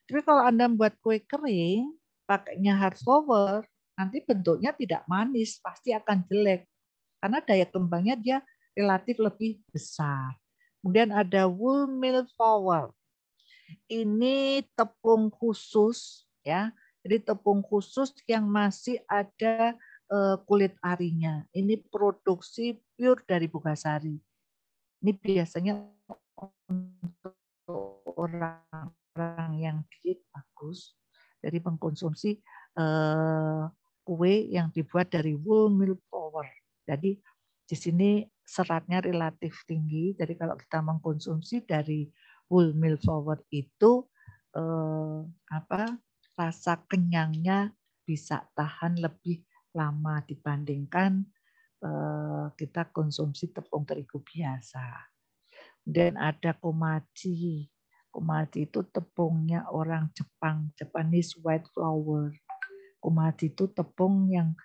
Tapi kalau Anda membuat kue kering, pakainya hard flour, nanti bentuknya tidak manis, pasti akan jelek karena daya kembangnya dia relatif lebih besar. Kemudian ada wholemeal flour. Ini tepung khusus ya. Jadi tepung khusus yang masih ada kulit arinya. Ini produksi pure dari Bogasari. Ini biasanya untuk orang yang diet bagus, dari mengkonsumsi kue yang dibuat dari wholemeal flour. Jadi di sini seratnya relatif tinggi. Jadi kalau kita mengkonsumsi dari wholemeal flour itu rasa kenyangnya bisa tahan lebih lama dibandingkan kita konsumsi tepung terigu biasa. Dan ada komachi. Komachi itu tepungnya orang Jepang, Japanese white flour. Komachi itu tepung yang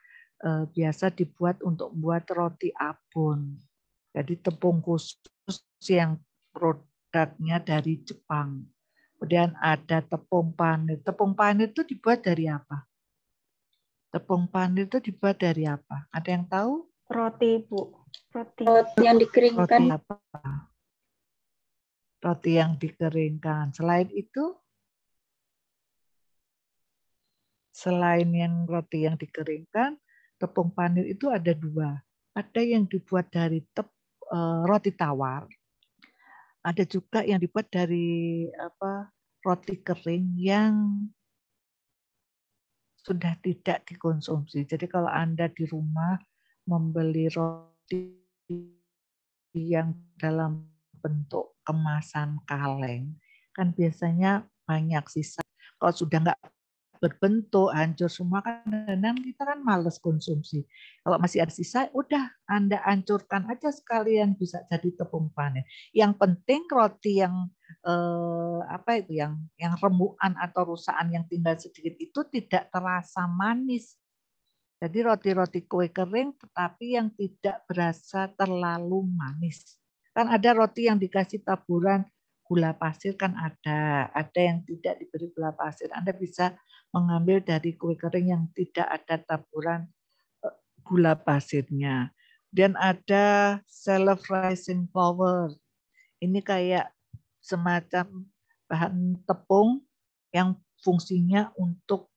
biasa dibuat untuk membuat roti abon. Jadi tepung khusus yang produknya dari Jepang. Kemudian ada tepung panir. Tepung panir itu dibuat dari apa? Tepung panir itu dibuat dari apa? Ada yang tahu? Roti, Bu. Roti yang dikeringkan. Roti apa? Roti yang dikeringkan. Selain yang roti yang dikeringkan, tepung panir itu ada dua. Ada yang dibuat dari roti tawar. Ada juga yang dibuat dari roti kering yang sudah tidak dikonsumsi. Jadi kalau Anda di rumah membeli roti yang dalam bentuk kemasan kaleng, kan biasanya banyak sisa. Kalau sudah nggak berbentuk, hancur semua kan, kadang kita kan males konsumsi. Kalau masih ada sisa, udah Anda hancurkan aja sekalian, bisa jadi tepung panen. Yang penting roti yang apa itu, yang remukan atau rusakan yang tinggal sedikit itu tidak terasa manis. Jadi roti-roti kue kering tetapi yang tidak berasa terlalu manis. Kan ada roti yang dikasih taburan gula pasir, kan ada yang tidak diberi gula pasir. Anda bisa mengambil dari kue kering yang tidak ada taburan gula pasirnya. Dan ada self-rising flour. Ini kayak semacam bahan tepung yang fungsinya untuk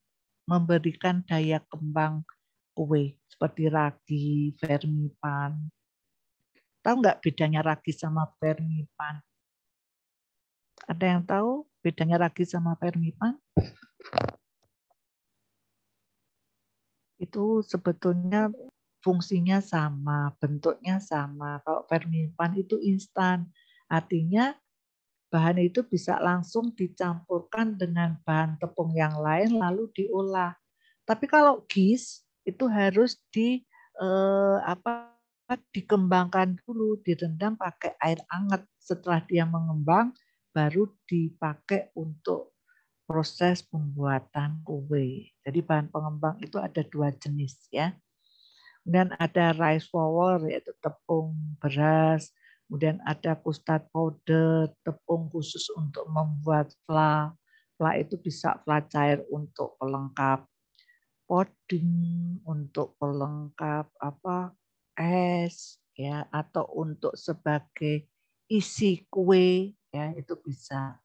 memberikan daya kembang kue seperti ragi, vermipan. Tahu nggak bedanya ragi sama vermipan? Ada yang tahu bedanya ragi sama vermipan? Itu sebetulnya fungsinya sama, bentuknya sama. Kalau vermipan itu instan, artinya bahan itu bisa langsung dicampurkan dengan bahan tepung yang lain lalu diolah. Tapi kalau gis itu harus dikembangkan dulu, direndam pakai air hangat. Setelah dia mengembang, baru dipakai untuk proses pembuatan kue. Jadi bahan pengembang itu ada 2 jenis ya. Kemudian ada rice flour, yaitu tepung beras. Kemudian ada custard powder, tepung khusus untuk membuat fla. Fla itu bisa fla cair untuk pelengkap puding, untuk pelengkap es ya, atau untuk sebagai isi kue ya, itu bisa.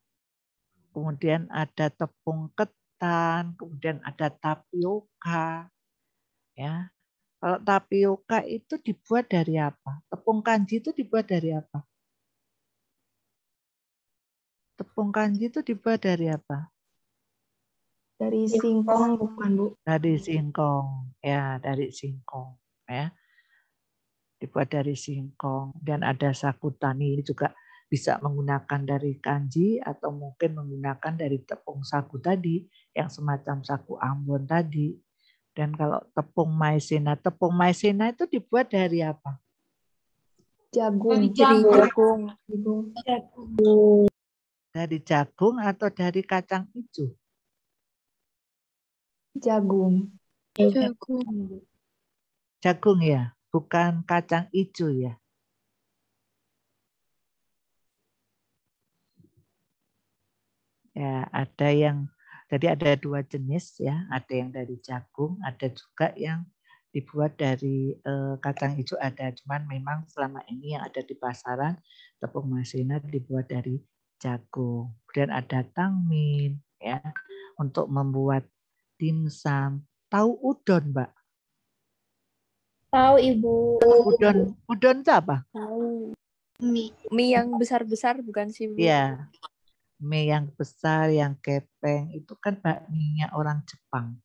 Kemudian ada tepung ketan, kemudian ada tapioka ya. Kalau tapioka itu dibuat dari apa? Tepung kanji itu dibuat dari apa? Tepung kanji itu dibuat dari apa? Dari singkong bukan, Bu? Dari singkong, ya, dari singkong, ya. Dibuat dari singkong. Dan ada sagu tani, ini juga bisa menggunakan dari kanji atau mungkin menggunakan dari tepung sagu tadi yang semacam sagu Ambon tadi. Dan kalau tepung maizena itu dibuat dari apa? Jagung. Jagung. Dari jagung atau dari kacang hijau? Jagung. Jagung ya, bukan kacang hijau ya. Ya, ada yang jadi ada 2 jenis ya, ada yang dari jagung, ada juga yang dibuat dari kacang hijau ada. Cuman memang selama ini yang ada di pasaran tepung maizena dibuat dari jagung. Kemudian ada tangmin ya untuk membuat dimsum. Tahu udon, Mbak? Tahu, Ibu. Udon itu apa? Tahu. Mie yang besar-besar bukan sih, Bu? Ya, mie yang besar, yang kepeng itu kan bakminya orang Jepang.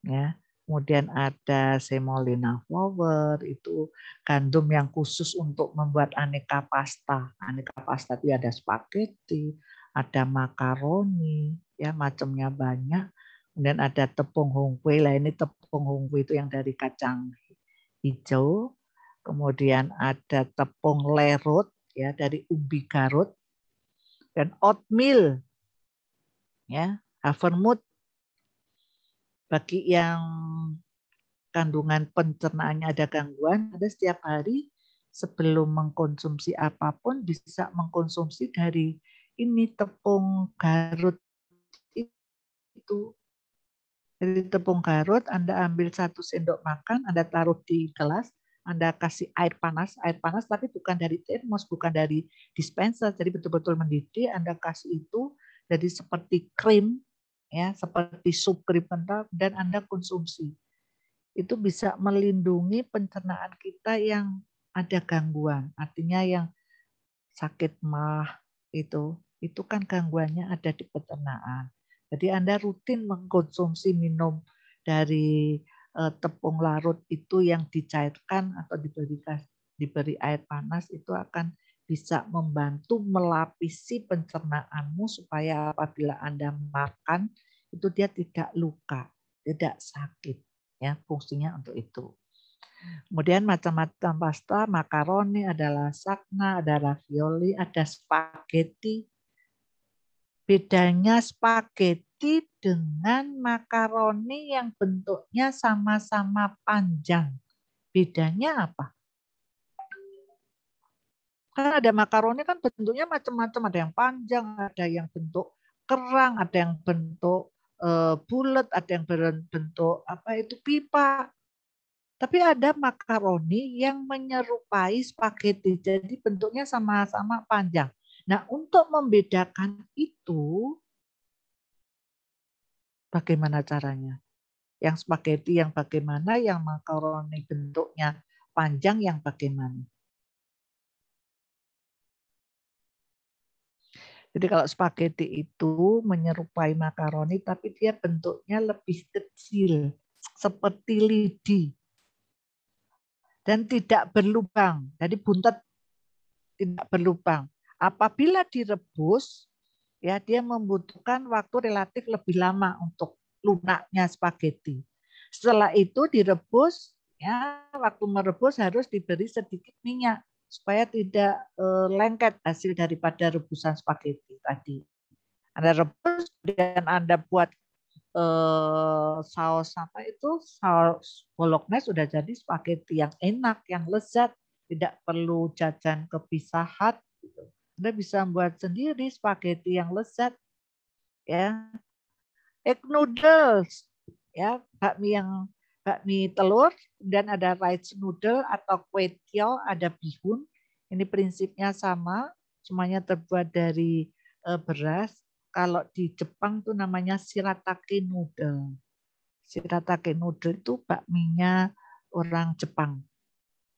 Ya. Kemudian ada semolina flour, itu gandum yang khusus untuk membuat aneka pasta. Aneka pasta itu ada spaghetti, ada makaroni, ya macamnya banyak. Kemudian ada tepung hongkwe. Lah ini tepung hongkwe itu yang dari kacang hijau. Kemudian ada tepung lerut ya dari umbi Garut dan oatmeal ya, havermut bagi yang kandungan pencernaannya ada gangguan, ada setiap hari sebelum mengkonsumsi apapun bisa mengkonsumsi dari ini tepung Garut itu. Dari tepung Garut Anda ambil 1 sendok makan, Anda taruh di gelas, Anda kasih air panas tapi bukan dari termos, bukan dari dispenser, jadi betul-betul mendidih, Anda kasih itu jadi seperti krim ya, seperti sup krim kental dan Anda konsumsi. Itu bisa melindungi pencernaan kita yang ada gangguan. Artinya yang sakit MAH itu kan gangguannya ada di pencernaan. Jadi Anda rutin mengkonsumsi minum dari tepung larut itu yang dicairkan atau diberi air panas itu akan bisa membantu melapisi pencernaanmu supaya apabila Anda makan itu dia tidak luka, tidak sakit. Ya, fungsinya untuk itu. Kemudian macam-macam pasta, makaroni, ada lasagna, ada ravioli, ada spaghetti. Bedanya spaghetti dengan makaroni yang bentuknya sama-sama panjang. Bedanya apa? Kan ada makaroni kan bentuknya macam-macam, ada yang panjang, ada yang bentuk kerang, ada yang bentuk bulat, ada yang berbentuk apa itu pipa. Tapi ada makaroni yang menyerupai spaghetti, jadi bentuknya sama-sama panjang. Nah, untuk membedakan itu, bagaimana caranya? Yang spaghetti yang bagaimana, yang makaroni bentuknya panjang yang bagaimana? Jadi kalau spaghetti itu menyerupai makaroni, tapi dia bentuknya lebih kecil, seperti lidi. Dan tidak berlubang, jadi buntet, tidak berlubang. Apabila direbus, ya dia membutuhkan waktu relatif lebih lama untuk lunaknya spaghetti. Setelah itu direbus, ya waktu merebus harus diberi sedikit minyak supaya tidak lengket hasil daripada rebusan spaghetti tadi. Anda rebus, kemudian Anda buat saus apa itu, saus bolognese, sudah jadi spaghetti yang enak, yang lezat, tidak perlu jajan ke Pizza Hut. Gitu. Anda bisa buat sendiri spaghetti yang lezat, ya. Egg noodles, ya, bakmi telur, dan ada rice noodle atau kway teow, ada bihun. Ini prinsipnya sama, semuanya terbuat dari beras. Kalau di Jepang tuh namanya shirataki noodle. Shirataki noodle itu bakminya orang Jepang.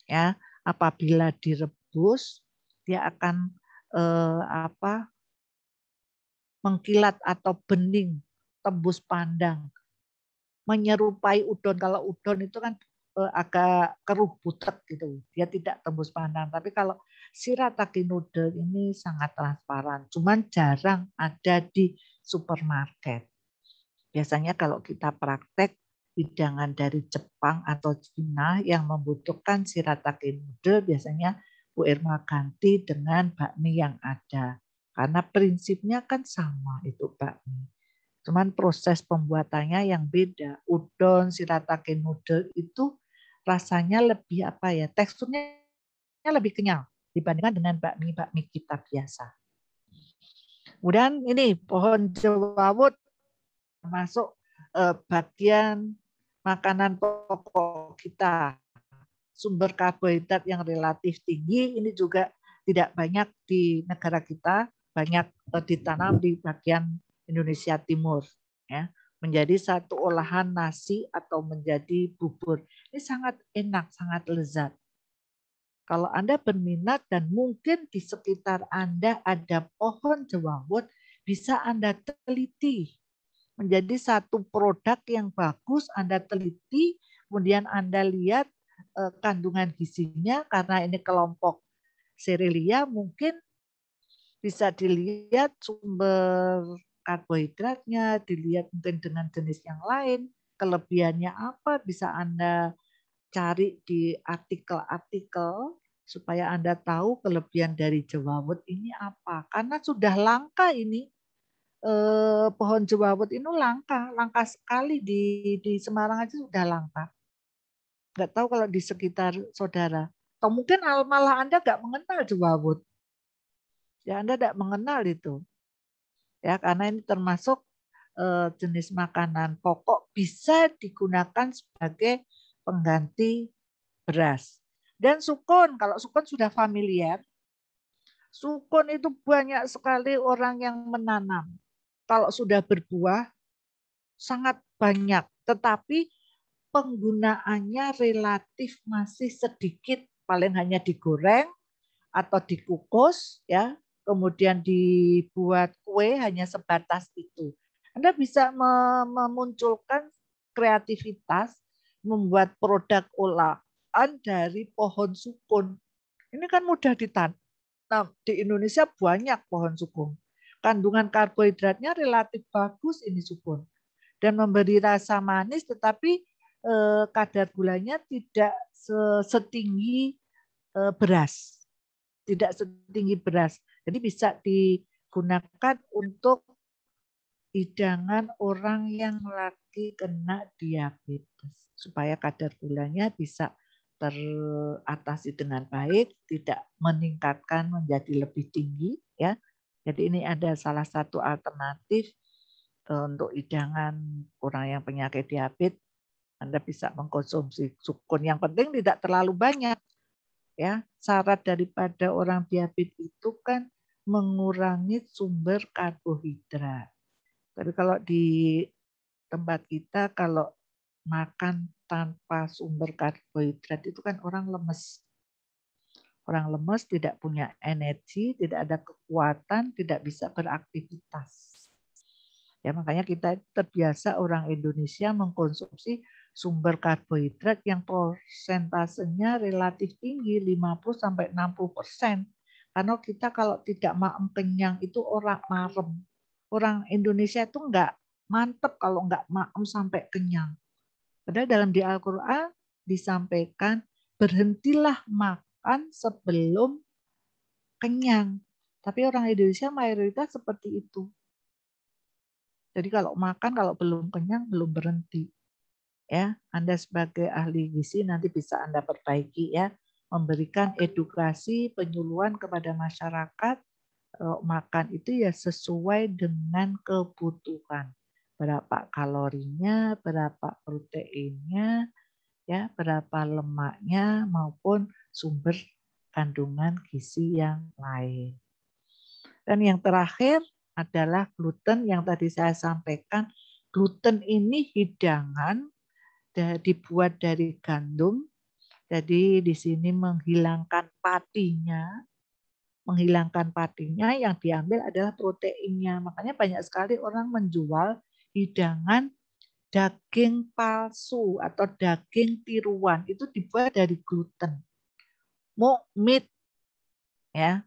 Ya, apabila direbus, dia akan mengkilat atau bening, tembus pandang, menyerupai udon. Kalau udon itu kan agak keruh butek gitu, dia tidak tembus pandang. Tapi kalau shirataki noodle ini sangat transparan, cuman jarang ada di supermarket. Biasanya kalau kita praktek hidangan dari Jepang atau Cina yang membutuhkan shirataki noodle, biasanya Bu Irma ganti dengan bakmi yang ada. Karena prinsipnya kan sama itu bakmi. Cuman proses pembuatannya yang beda. Udon, shirataki noodle itu rasanya lebih apa ya? Teksturnya lebih kenyal dibandingkan dengan bakmi-bakmi kita biasa. Kemudian ini pohon jewawut masuk bagian makanan pokok kita. Sumber karbohidrat yang relatif tinggi, ini juga tidak banyak di negara kita, banyak ditanam di bagian Indonesia Timur, ya, menjadi satu olahan nasi atau menjadi bubur. Ini sangat enak, sangat lezat. Kalau Anda berminat dan mungkin di sekitar Anda ada pohon jewawut, bisa Anda teliti menjadi satu produk yang bagus. Anda teliti, kemudian Anda lihat kandungan gizinya, karena ini kelompok serelia, mungkin bisa dilihat sumber karbohidratnya, dilihat mungkin dengan jenis yang lain, kelebihannya apa, bisa Anda cari di artikel-artikel supaya Anda tahu kelebihan dari jewawut ini apa. Karena sudah langka ini, pohon jewawut ini langka sekali di Semarang aja sudah langka. Nggak tahu kalau di sekitar saudara. Atau mungkin malah Anda nggak mengenal jewawut. Ya, Anda tidak mengenal itu. Ya, karena ini termasuk jenis makanan pokok, bisa digunakan sebagai pengganti beras. Dan sukun, kalau sukun sudah familiar, sukun itu banyak sekali orang yang menanam. Kalau sudah berbuah, sangat banyak. Tetapi penggunaannya relatif masih sedikit, paling hanya digoreng atau dikukus, ya, kemudian dibuat kue, hanya sebatas itu. Anda bisa memunculkan kreativitas membuat produk olahan dari pohon sukun. Ini kan mudah ditanam. Di Indonesia banyak pohon sukun. Kandungan karbohidratnya relatif bagus ini sukun. dan memberi rasa manis, tetapi kadar gulanya tidak setinggi beras, tidak setinggi beras. Jadi bisa digunakan untuk hidangan orang yang lagi kena diabetes supaya kadar gulanya bisa teratasi dengan baik, tidak meningkatkan menjadi lebih tinggi, ya. Jadi ini ada salah satu alternatif untuk hidangan orang yang penyakit diabetes. Anda bisa mengkonsumsi sukun. Yang penting tidak terlalu banyak. Ya, syarat daripada orang diabetes itu kan mengurangi sumber karbohidrat. Tapi kalau di tempat kita kalau makan tanpa sumber karbohidrat itu kan orang lemes. Orang lemes, tidak punya energi, tidak ada kekuatan, tidak bisa beraktivitas. Ya, makanya kita terbiasa orang Indonesia mengkonsumsi sumber karbohidrat yang persentasenya relatif tinggi, 50-60%. Karena kita kalau tidak maem kenyang itu orang marem. Orang Indonesia itu enggak mantep kalau enggak maem sampai kenyang. Padahal dalam di Al-Quran disampaikan berhentilah makan sebelum kenyang. Tapi orang Indonesia mayoritas seperti itu. Jadi kalau makan, kalau belum kenyang, belum berhenti. Ya, Anda sebagai ahli gizi nanti bisa Anda perbaiki, ya, memberikan edukasi penyuluhan kepada masyarakat. Makan itu ya sesuai dengan kebutuhan, berapa kalorinya, berapa proteinnya, ya, berapa lemaknya maupun sumber kandungan gizi yang lain. Dan yang terakhir adalah gluten yang tadi saya sampaikan. Gluten ini hidangan dibuat dari gandum. Jadi di sini menghilangkan patinya. Menghilangkan patinya, yang diambil adalah proteinnya. Makanya banyak sekali orang menjual hidangan daging palsu atau daging tiruan. Itu dibuat dari gluten. Mock meat, ya.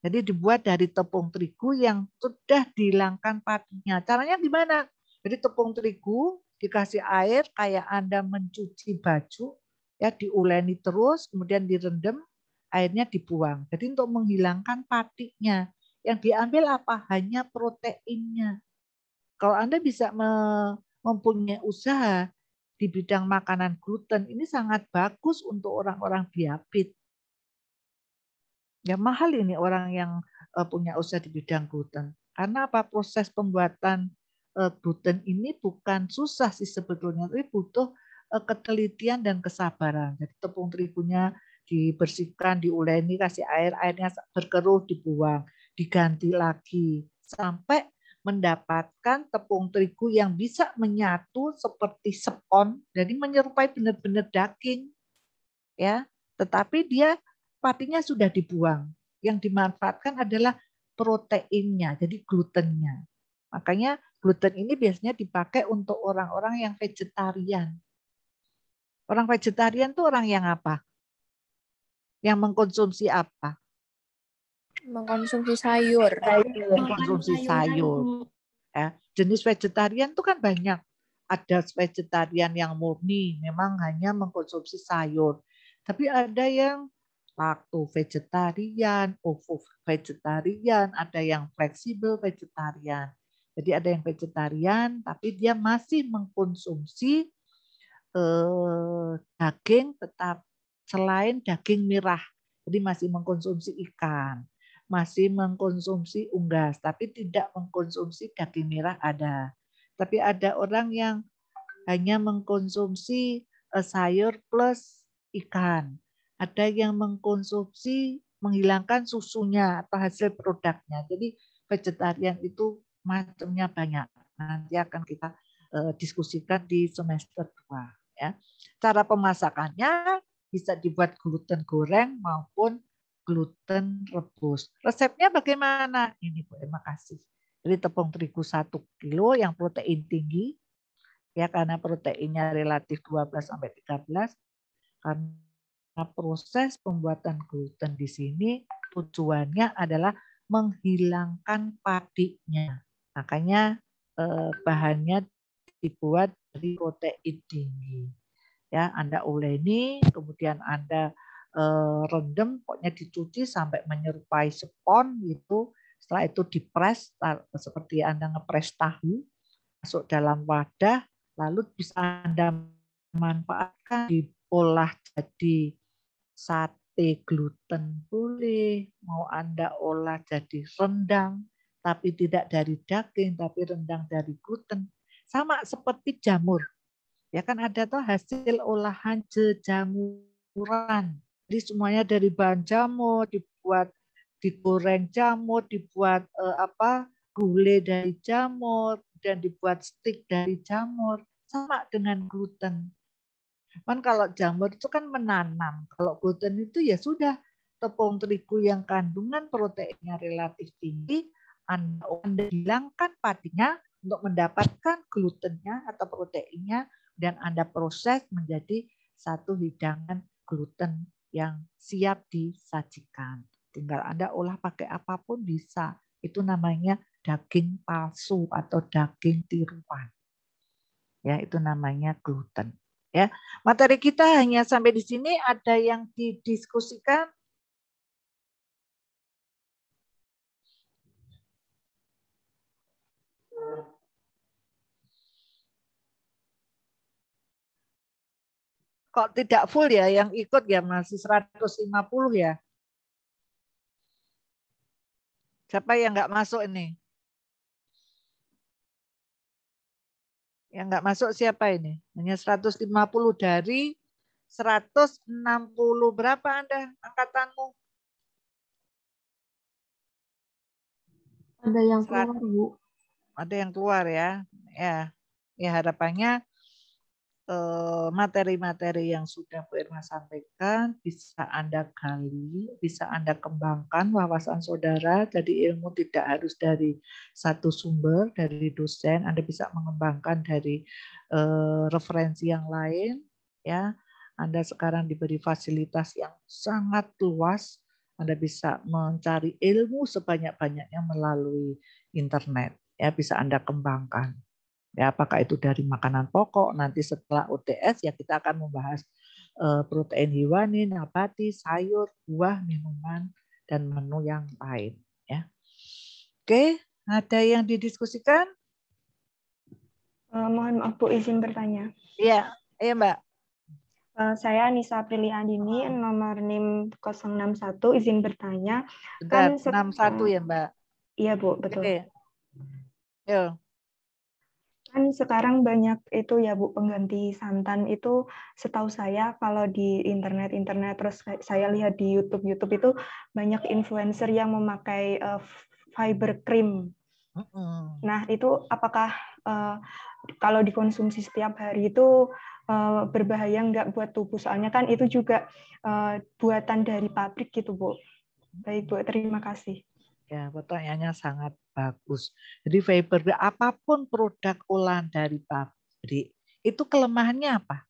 Jadi dibuat dari tepung terigu yang sudah dihilangkan patinya. Caranya gimana? Jadi tepung terigu dikasih air kayak Anda mencuci baju, ya, diuleni terus, kemudian direndam, airnya dibuang. Jadi untuk menghilangkan patinya, yang diambil apa? Hanya proteinnya. Kalau Anda bisa mempunyai usaha di bidang makanan gluten, ini sangat bagus untuk orang-orang diabetes. Ya, mahal ini orang yang punya usaha di bidang gluten. Karena apa? Proses pembuatan gluten ini bukan susah sih sebetulnya, tapi butuh ketelitian dan kesabaran. Jadi tepung terigunya dibersihkan, diuleni, kasih air, airnya berkeruh, dibuang, diganti lagi sampai mendapatkan tepung terigu yang bisa menyatu seperti spons, jadi menyerupai benar-benar daging, ya. Tetapi dia patinya sudah dibuang. Yang dimanfaatkan adalah proteinnya, jadi glutennya. Makanya gluten ini biasanya dipakai untuk orang-orang yang vegetarian. Orang vegetarian itu orang yang apa? Yang mengkonsumsi apa? Mengkonsumsi sayur. Mengkonsumsi sayur. Ya, jenis vegetarian itu kan banyak. Ada vegetarian yang murni, memang hanya mengkonsumsi sayur. Tapi ada yang lakto vegetarian, ovo vegetarian, ada yang fleksibel vegetarian. Jadi ada yang vegetarian tapi dia masih mengkonsumsi daging tetap selain daging merah. Jadi masih mengkonsumsi ikan, masih mengkonsumsi unggas, tapi tidak mengkonsumsi daging merah ada. Tapi ada orang yang hanya mengkonsumsi sayur plus ikan. Ada yang mengkonsumsi menghilangkan susunya atau hasil produknya. Jadi vegetarian itu macamnya banyak. Nanti akan kita diskusikan di semester 2. Ya. Cara pemasakannya bisa dibuat gluten goreng maupun gluten rebus. Resepnya bagaimana? Ini Bu, terima kasih. Jadi tepung terigu 1 kilo yang protein tinggi, ya, karena proteinnya relatif 12-13. Karena proses pembuatan gluten di sini tujuannya adalah menghilangkan patinya. Makanya bahannya dibuat dari protein tinggi. Ya, Anda uleni, kemudian Anda rendam, pokoknya dicuci sampai menyerupai spon gitu. Setelah itu dipres seperti Anda ngepres tahu, masuk dalam wadah, lalu bisa Anda manfaatkan diolah jadi sate gluten boleh, mau Anda olah jadi rendang, tapi tidak dari daging, tapi rendang dari gluten. Sama seperti jamur. Ya kan ada tuh hasil olahan jejamuran. Jadi semuanya dari bahan jamur, dibuat digoreng jamur, dibuat gulai dari jamur, dan dibuat stik dari jamur. Sama dengan gluten. Kan kalau jamur itu kan menanam. Kalau gluten itu ya sudah tepung terigu yang kandungan proteinnya relatif tinggi, Anda hilangkan padinya untuk mendapatkan glutennya atau proteinnya, dan Anda proses menjadi satu hidangan gluten yang siap disajikan. Tinggal Anda olah pakai apapun bisa. Itu namanya daging palsu atau daging tiruan. Ya, itu namanya gluten. Ya, materi kita hanya sampai di sini. Ada yang didiskusikan? Kok tidak full ya? Yang ikut ya masih 150 ya? Siapa yang nggak masuk ini? Yang nggak masuk siapa ini? Hanya 150 dari 160. Berapa Anda angkatanmu? Ada yang keluar, Bu. Ada yang keluar ya. Ya harapannya materi-materi yang sudah Bu Irma sampaikan bisa Anda gali, bisa Anda kembangkan wawasan saudara. Jadi ilmu tidak harus dari satu sumber, dari dosen. Anda bisa mengembangkan dari referensi yang lain. Ya, Anda sekarang diberi fasilitas yang sangat luas. Anda bisa mencari ilmu sebanyak-banyaknya melalui internet. Ya, bisa Anda kembangkan. Ya, apakah itu dari makanan pokok, nanti setelah UTS ya kita akan membahas protein hewani, nabati, sayur, buah, minuman, dan menu yang lain. Ya. Oke, ada yang didiskusikan? Mohon maaf, Bu, izin bertanya. Iya, Mbak. Saya Nisa Aprili Andini, nomor NIM 061, izin bertanya. Bentar, 61 ya, Mbak? Iya, Bu, betul. Oke. Yo. Kan sekarang banyak itu ya Bu, pengganti santan itu, setahu saya kalau di internet terus saya lihat di YouTube itu banyak influencer yang memakai fiber cream. Nah, itu apakah kalau dikonsumsi setiap hari itu berbahaya nggak buat tubuh? Soalnya kan itu juga buatan dari pabrik gitu, Bu. Baik, Bu, terima kasih. Ya, pertanyaannya sangat bagus. Jadi fiber, apapun produk olahan dari pabrik, itu kelemahannya apa?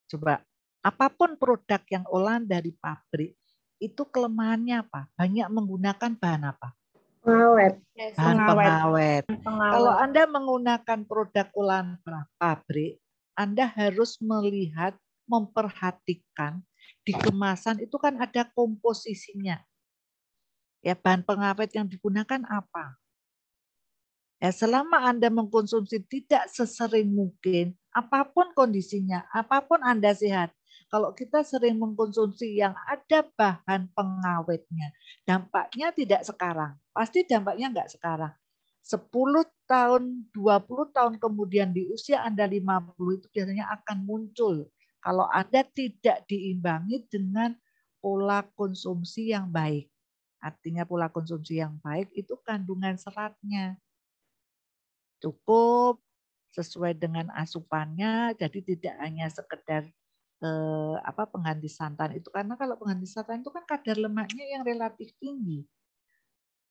Coba, apapun produk yang olahan dari pabrik, itu kelemahannya apa? Banyak menggunakan bahan apa? Pengawet. Bahan pengawet. Pengawet. Kalau Anda menggunakan produk olahan pabrik, Anda harus melihat, memperhatikan di kemasan itu kan ada komposisinya. Ya, bahan pengawet yang digunakan apa? Ya, selama Anda mengkonsumsi tidak sesering mungkin, apapun kondisinya, apapun Anda sehat, kalau kita sering mengkonsumsi yang ada bahan pengawetnya, dampaknya tidak sekarang. Pasti dampaknya enggak sekarang. 10 tahun, 20 tahun kemudian di usia Anda 50 itu biasanya akan muncul kalau Anda tidak diimbangi dengan pola konsumsi yang baik. Artinya pola konsumsi yang baik itu kandungan seratnya cukup sesuai dengan asupannya, jadi tidak hanya sekedar pengganti santan itu, karena kalau pengganti santan itu kan kadar lemaknya yang relatif tinggi.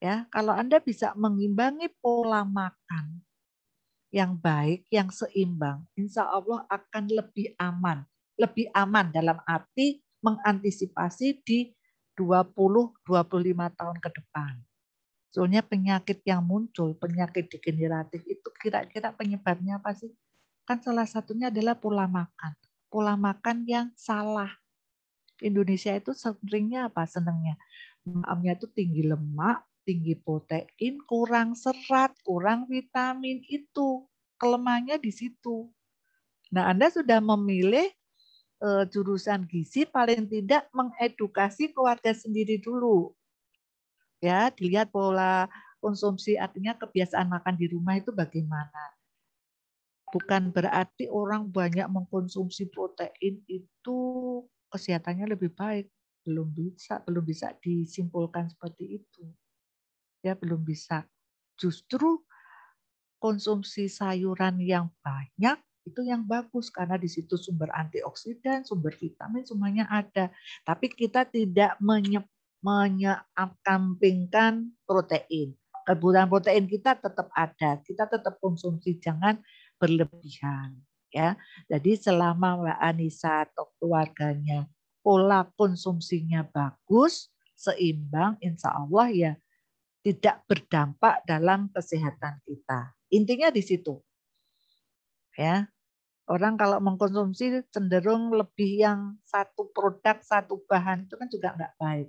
Ya, kalau Anda bisa mengimbangi pola makan yang baik, yang seimbang, insya Allah akan lebih aman. Lebih aman dalam arti mengantisipasi di 20-25 tahun ke depan. Soalnya penyakit yang muncul, penyakit degeneratif itu kira-kira penyebabnya apa sih? Kan salah satunya adalah pola makan. Pola makan yang salah. Indonesia itu seringnya apa? Senangnya makannya itu tinggi lemak, tinggi protein, kurang serat, kurang vitamin, itu kelemahannya di situ. Nah, Anda sudah memilih jurusan gizi, paling tidak mengedukasi keluarga sendiri dulu. Ya, dilihat pola konsumsi, artinya kebiasaan makan di rumah itu bagaimana. Bukan berarti orang banyak mengkonsumsi protein itu kesehatannya lebih baik. Belum bisa disimpulkan seperti itu. Ya, belum bisa. Justru konsumsi sayuran yang banyak itu yang bagus karena di situ sumber antioksidan, sumber vitamin semuanya ada. Tapi kita tidak menyampingkan protein. Kebutuhan protein kita tetap ada, kita tetap konsumsi, jangan berlebihan. Ya, jadi selama Mbak Anissa atau keluarganya pola konsumsinya bagus, seimbang, insya Allah ya tidak berdampak dalam kesehatan kita. Intinya di situ. Ya. Orang kalau mengkonsumsi cenderung lebih yang satu produk, satu bahan itu kan juga nggak baik.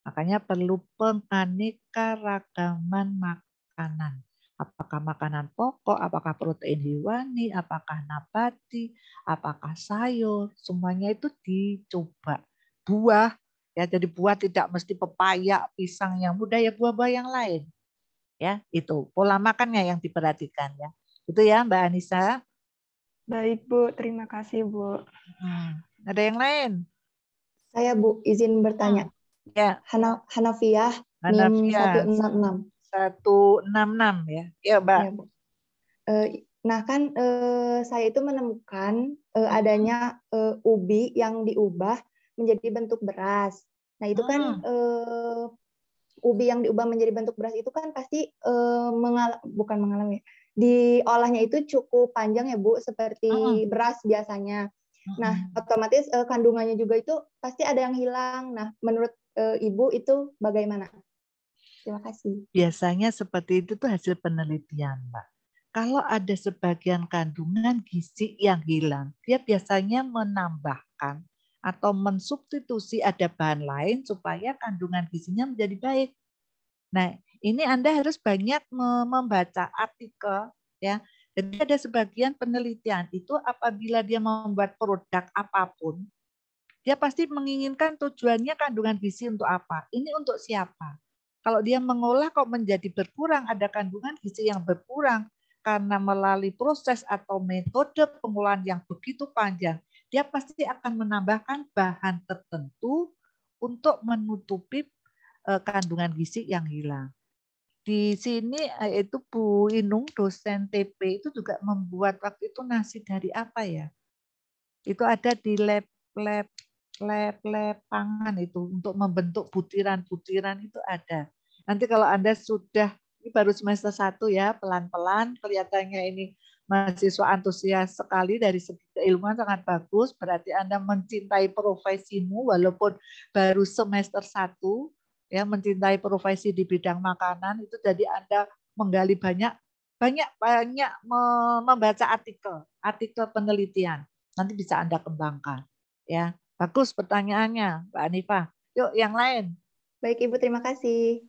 Makanya perlu penganeka-ragaman makanan. Apakah makanan pokok, apakah protein hewani, apakah nabati, apakah sayur, semuanya itu dicoba. Buah, ya jadi buah tidak mesti pepaya, pisang yang muda, ya buah-buah yang lain. Ya, itu pola makannya yang diperhatikan ya. Itu ya Mbak Anissa. Baik, Bu. Terima kasih, Bu. Ada yang lain? Saya, Bu, izin bertanya. Ya. Hanafiah, NIM Hanafiah 166. 166 ya. Ya, Mbak. Ya, Bu. Nah, kan saya itu menemukan adanya ubi yang diubah menjadi bentuk beras. Nah, itu kan ubi yang diubah menjadi bentuk beras itu kan pasti bukan mengalami, diolahnya itu cukup panjang ya Bu, seperti beras biasanya. Nah, otomatis kandungannya juga itu pasti ada yang hilang. Nah, menurut Ibu itu bagaimana? Terima kasih. Biasanya seperti itu tuh hasil penelitian, Mbak. Kalau ada sebagian kandungan gizi yang hilang, dia biasanya menambahkan atau mensubstitusi ada bahan lain supaya kandungan gizinya menjadi baik. Nah, ini Anda harus banyak membaca artikel ya. Jadi ada sebagian penelitian itu apabila dia membuat produk apapun, dia pasti menginginkan tujuannya kandungan gizi untuk apa? Ini untuk siapa? Kalau dia mengolah kok menjadi berkurang, ada kandungan gizi yang berkurang karena melalui proses atau metode pengolahan yang begitu panjang, dia pasti akan menambahkan bahan tertentu untuk menutupi kandungan gizi yang hilang. Di sini itu Bu Inung, dosen TP itu juga membuat waktu itu nasi dari apa ya? Itu ada di lab pangan itu untuk membentuk butiran-butiran itu ada. Nanti kalau Anda sudah, ini baru semester 1 ya, pelan-pelan kelihatannya ini mahasiswa antusias sekali dari segi keilmuan sangat bagus, berarti Anda mencintai profesimu walaupun baru semester 1, ya mencintai profesi di bidang makanan itu, jadi Anda menggali banyak membaca artikel penelitian. Nanti bisa Anda kembangkan. Ya, bagus pertanyaannya, Mbak Anifah. Yuk, yang lain. Baik, Ibu, terima kasih.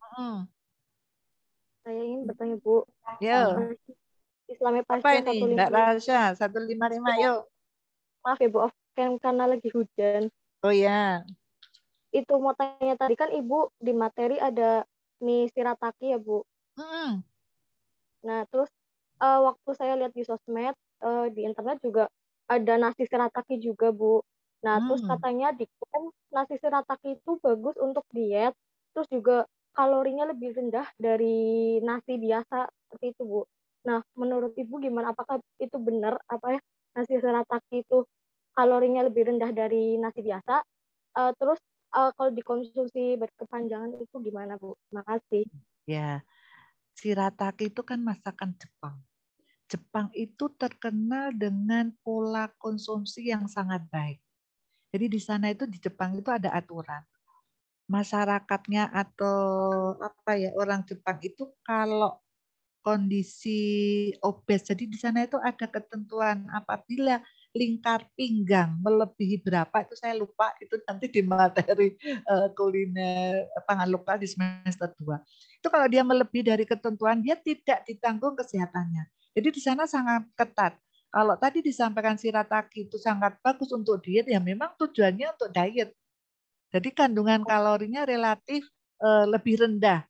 Saya ingin bertanya, Bu. Yuk. Islamnya Apa ini, Mbak Rasya? 155, yuk. Maaf ya, Bu, karena lagi hujan. Oh ya. Itu mau tanya tadi kan Ibu di materi ada mie shirataki ya, Bu. Nah, terus waktu saya lihat di sosmed, di internet juga ada nasi shirataki juga, Bu. Nah, terus katanya diklaim nasi shirataki itu bagus untuk diet, terus juga kalorinya lebih rendah dari nasi biasa seperti itu, Bu. Nah, menurut Ibu gimana? Apakah itu benar apa ya nasi shirataki itu kalorinya lebih rendah dari nasi biasa? Terus kalau dikonsumsi berkepanjangan itu gimana, Bu? Makasih. Ya, shirataki itu kan masakan Jepang. Jepang itu terkenal dengan pola konsumsi yang sangat baik. Jadi di sana itu, di Jepang itu ada aturan. Masyarakatnya atau apa ya, orang Jepang itu kalau kondisi obes. Jadi di sana itu ada ketentuan apabila lingkar pinggang melebihi berapa, itu saya lupa, itu nanti di materi kuliner pangan lokal di semester 2. Itu kalau dia melebihi dari ketentuan, dia tidak ditanggung kesehatannya. Jadi di sana sangat ketat. Kalau tadi disampaikan Shirataki itu sangat bagus untuk diet, ya memang tujuannya untuk diet. Jadi kandungan kalorinya relatif lebih rendah.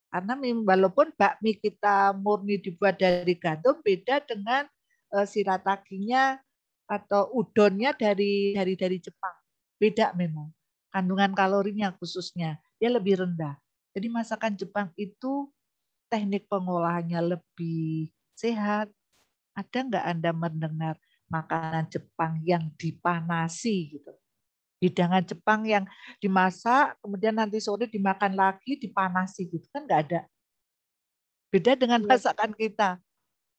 Karena walaupun bakmi kita murni dibuat dari gandum, beda dengan Shiratakinya atau udonnya dari Jepang. Beda memang. Kandungan kalorinya khususnya dia lebih rendah. Jadi masakan Jepang itu teknik pengolahannya lebih sehat. Ada nggak Anda mendengar makanan Jepang yang dipanasi gitu? Hidangan Jepang yang dimasak, kemudian nanti sore dimakan lagi, dipanasi gitu kan nggak ada. Beda dengan masakan kita,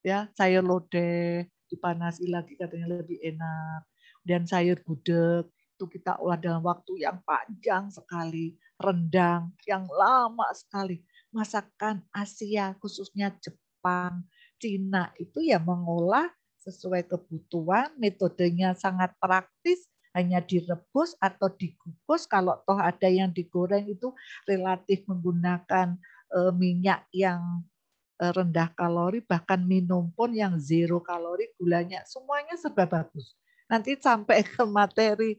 ya sayur lodeh dipanasi lagi katanya lebih enak. Dan sayur gudeg itu kita olah dalam waktu yang panjang sekali, rendang yang lama sekali. Masakan Asia khususnya Jepang, Cina itu ya mengolah sesuai kebutuhan, metodenya sangat praktis. Hanya direbus atau dikukus, kalau toh ada yang digoreng itu relatif menggunakan minyak yang rendah kalori, bahkan minum pun yang zero kalori, gulanya semuanya serba bagus. Nanti sampai ke materi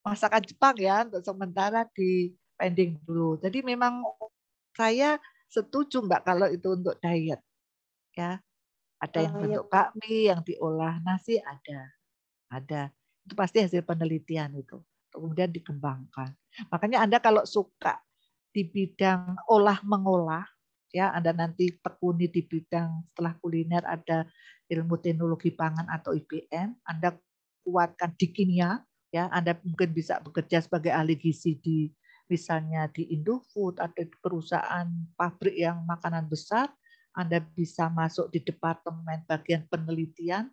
masakan Jepang ya, untuk sementara di pending dulu. Jadi memang saya setuju Mbak kalau itu untuk diet. Ya, ada yang bentuk bakmi, yang diolah nasi ada. Itu pasti hasil penelitian itu. Kemudian dikembangkan. Makanya Anda kalau suka di bidang olah-mengolah, ya Anda nanti tekuni di bidang setelah kuliner ada ilmu teknologi pangan atau IPM, Anda kuatkan di kimia, ya Anda mungkin bisa bekerja sebagai ahli gizi di misalnya di Indofood atau di perusahaan pabrik yang makanan besar, Anda bisa masuk di departemen bagian penelitian.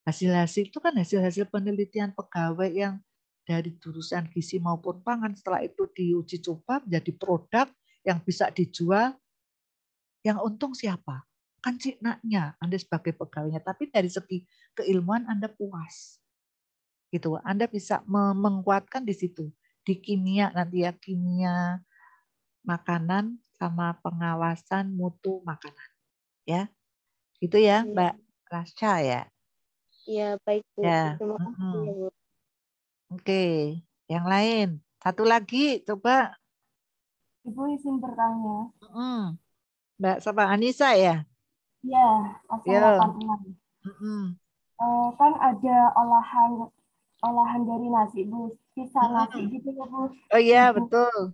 Hasil-hasil itu kan hasil-hasil penelitian pegawai yang dari jurusan gizi maupun pangan, setelah itu diuji coba menjadi produk yang bisa dijual. Yang untung siapa? Kan ciknanya Anda sebagai pegawainya, tapi dari segi keilmuan Anda puas. Gitu. Anda bisa menguatkan di situ. Di kimia nanti ya, kimia makanan sama pengawasan mutu makanan. Ya. Itu ya, Mbak Rasya ya. Iya, baik Bu. Ya. Terima kasih ya Bu. Oke, yang lain. Satu lagi, coba. Ibu izin bertanya. Mbak sama Anissa ya? Ya, 086. Kan ada olahan dari nasi Bu, sisa nasi gitu ya Bu. Oh iya, betul.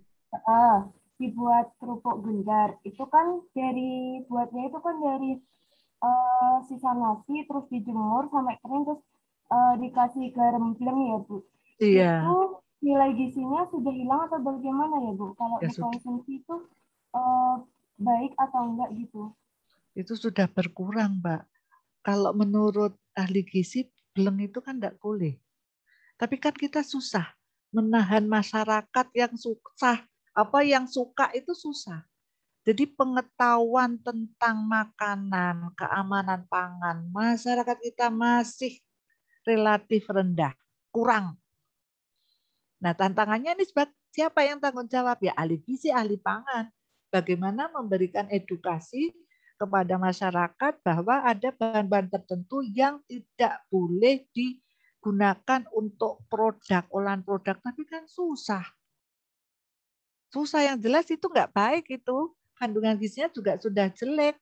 Dibuat kerupuk genjar. Itu kan buatnya itu kan dari sisa nasi, terus dijemur sampai kering, terus dikasih garam blem ya Bu. Iya. Itu nilai gizinya sudah hilang atau bagaimana ya Bu? Kalau dikonsumsi itu baik atau enggak gitu? Itu sudah berkurang, Mbak. Kalau menurut ahli gizi, blem itu kan enggak boleh. Tapi kan kita susah menahan masyarakat yang susah. Yang suka itu susah. Jadi pengetahuan tentang makanan, keamanan pangan, masyarakat kita masih relatif rendah, kurang. Nah, tantangannya ini siapa yang tanggung jawab? Ya ahli gizi, ahli pangan. Bagaimana memberikan edukasi kepada masyarakat bahwa ada bahan-bahan tertentu yang tidak boleh digunakan untuk produk, olahan produk, tapi kan susah. Susah, yang jelas itu nggak baik itu. Kandungan gizinya juga sudah jelek.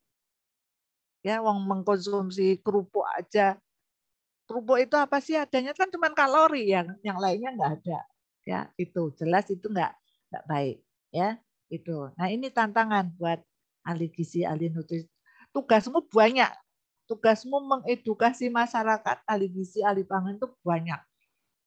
Ya, wong mengkonsumsi kerupuk aja. Kerupuk itu apa sih? Adanya kan cuma kalori, yang lainnya nggak ada. Ya, itu jelas itu nggak baik. Ya, itu. Nah, ini tantangan buat ahli gizi, ahli nutrisi. Tugasmu banyak. Tugasmu mengedukasi masyarakat, ahli gizi, ahli pangan itu banyak.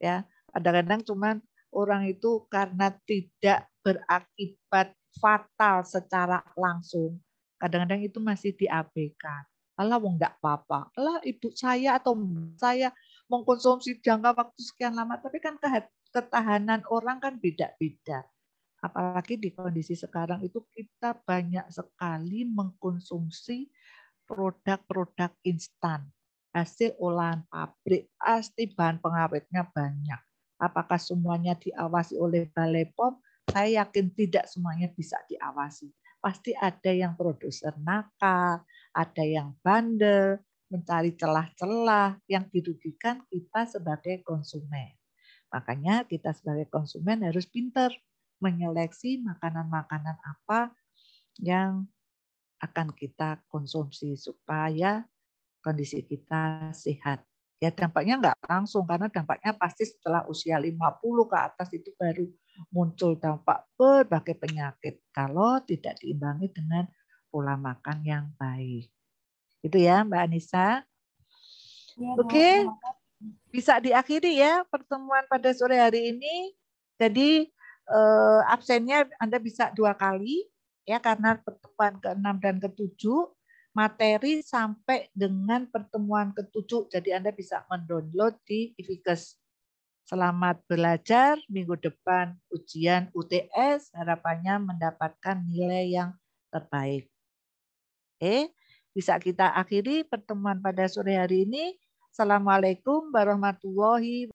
Ya, kadang-kadang cuman orang itu karena tidak berakibat fatal secara langsung, kadang-kadang itu masih diabaikan. Alah, wong enggak apa-apa. Alah, ibu saya atau saya mengkonsumsi jangka waktu sekian lama, tapi kan ketahanan orang kan beda-beda. Apalagi di kondisi sekarang itu kita banyak sekali mengkonsumsi produk-produk instan, hasil olahan pabrik, pasti bahan pengawetnya banyak. Apakah semuanya diawasi oleh Balai POM? Saya yakin tidak semuanya bisa diawasi. Pasti ada yang produser nakal, ada yang bandel, mencari celah-celah yang dirugikan kita sebagai konsumen. Makanya kita sebagai konsumen harus pintar menyeleksi makanan-makanan apa yang akan kita konsumsi supaya kondisi kita sehat. Ya dampaknya nggak langsung karena dampaknya pasti setelah usia 50 ke atas itu baru muncul dampak berbagai penyakit kalau tidak diimbangi dengan pola makan yang baik. Itu ya Mbak Anissa. Ya, Oke, bisa diakhiri ya pertemuan pada sore hari ini. Jadi absennya Anda bisa 2 kali ya karena pertemuan ke-6 dan ke-7 materi sampai dengan pertemuan ke-7. Jadi Anda bisa mendownload di Ifikes. Selamat belajar, minggu depan ujian UTS, harapannya mendapatkan nilai yang terbaik. Bisa kita akhiri pertemuan pada sore hari ini. Assalamualaikum warahmatullahi wabarakatuh.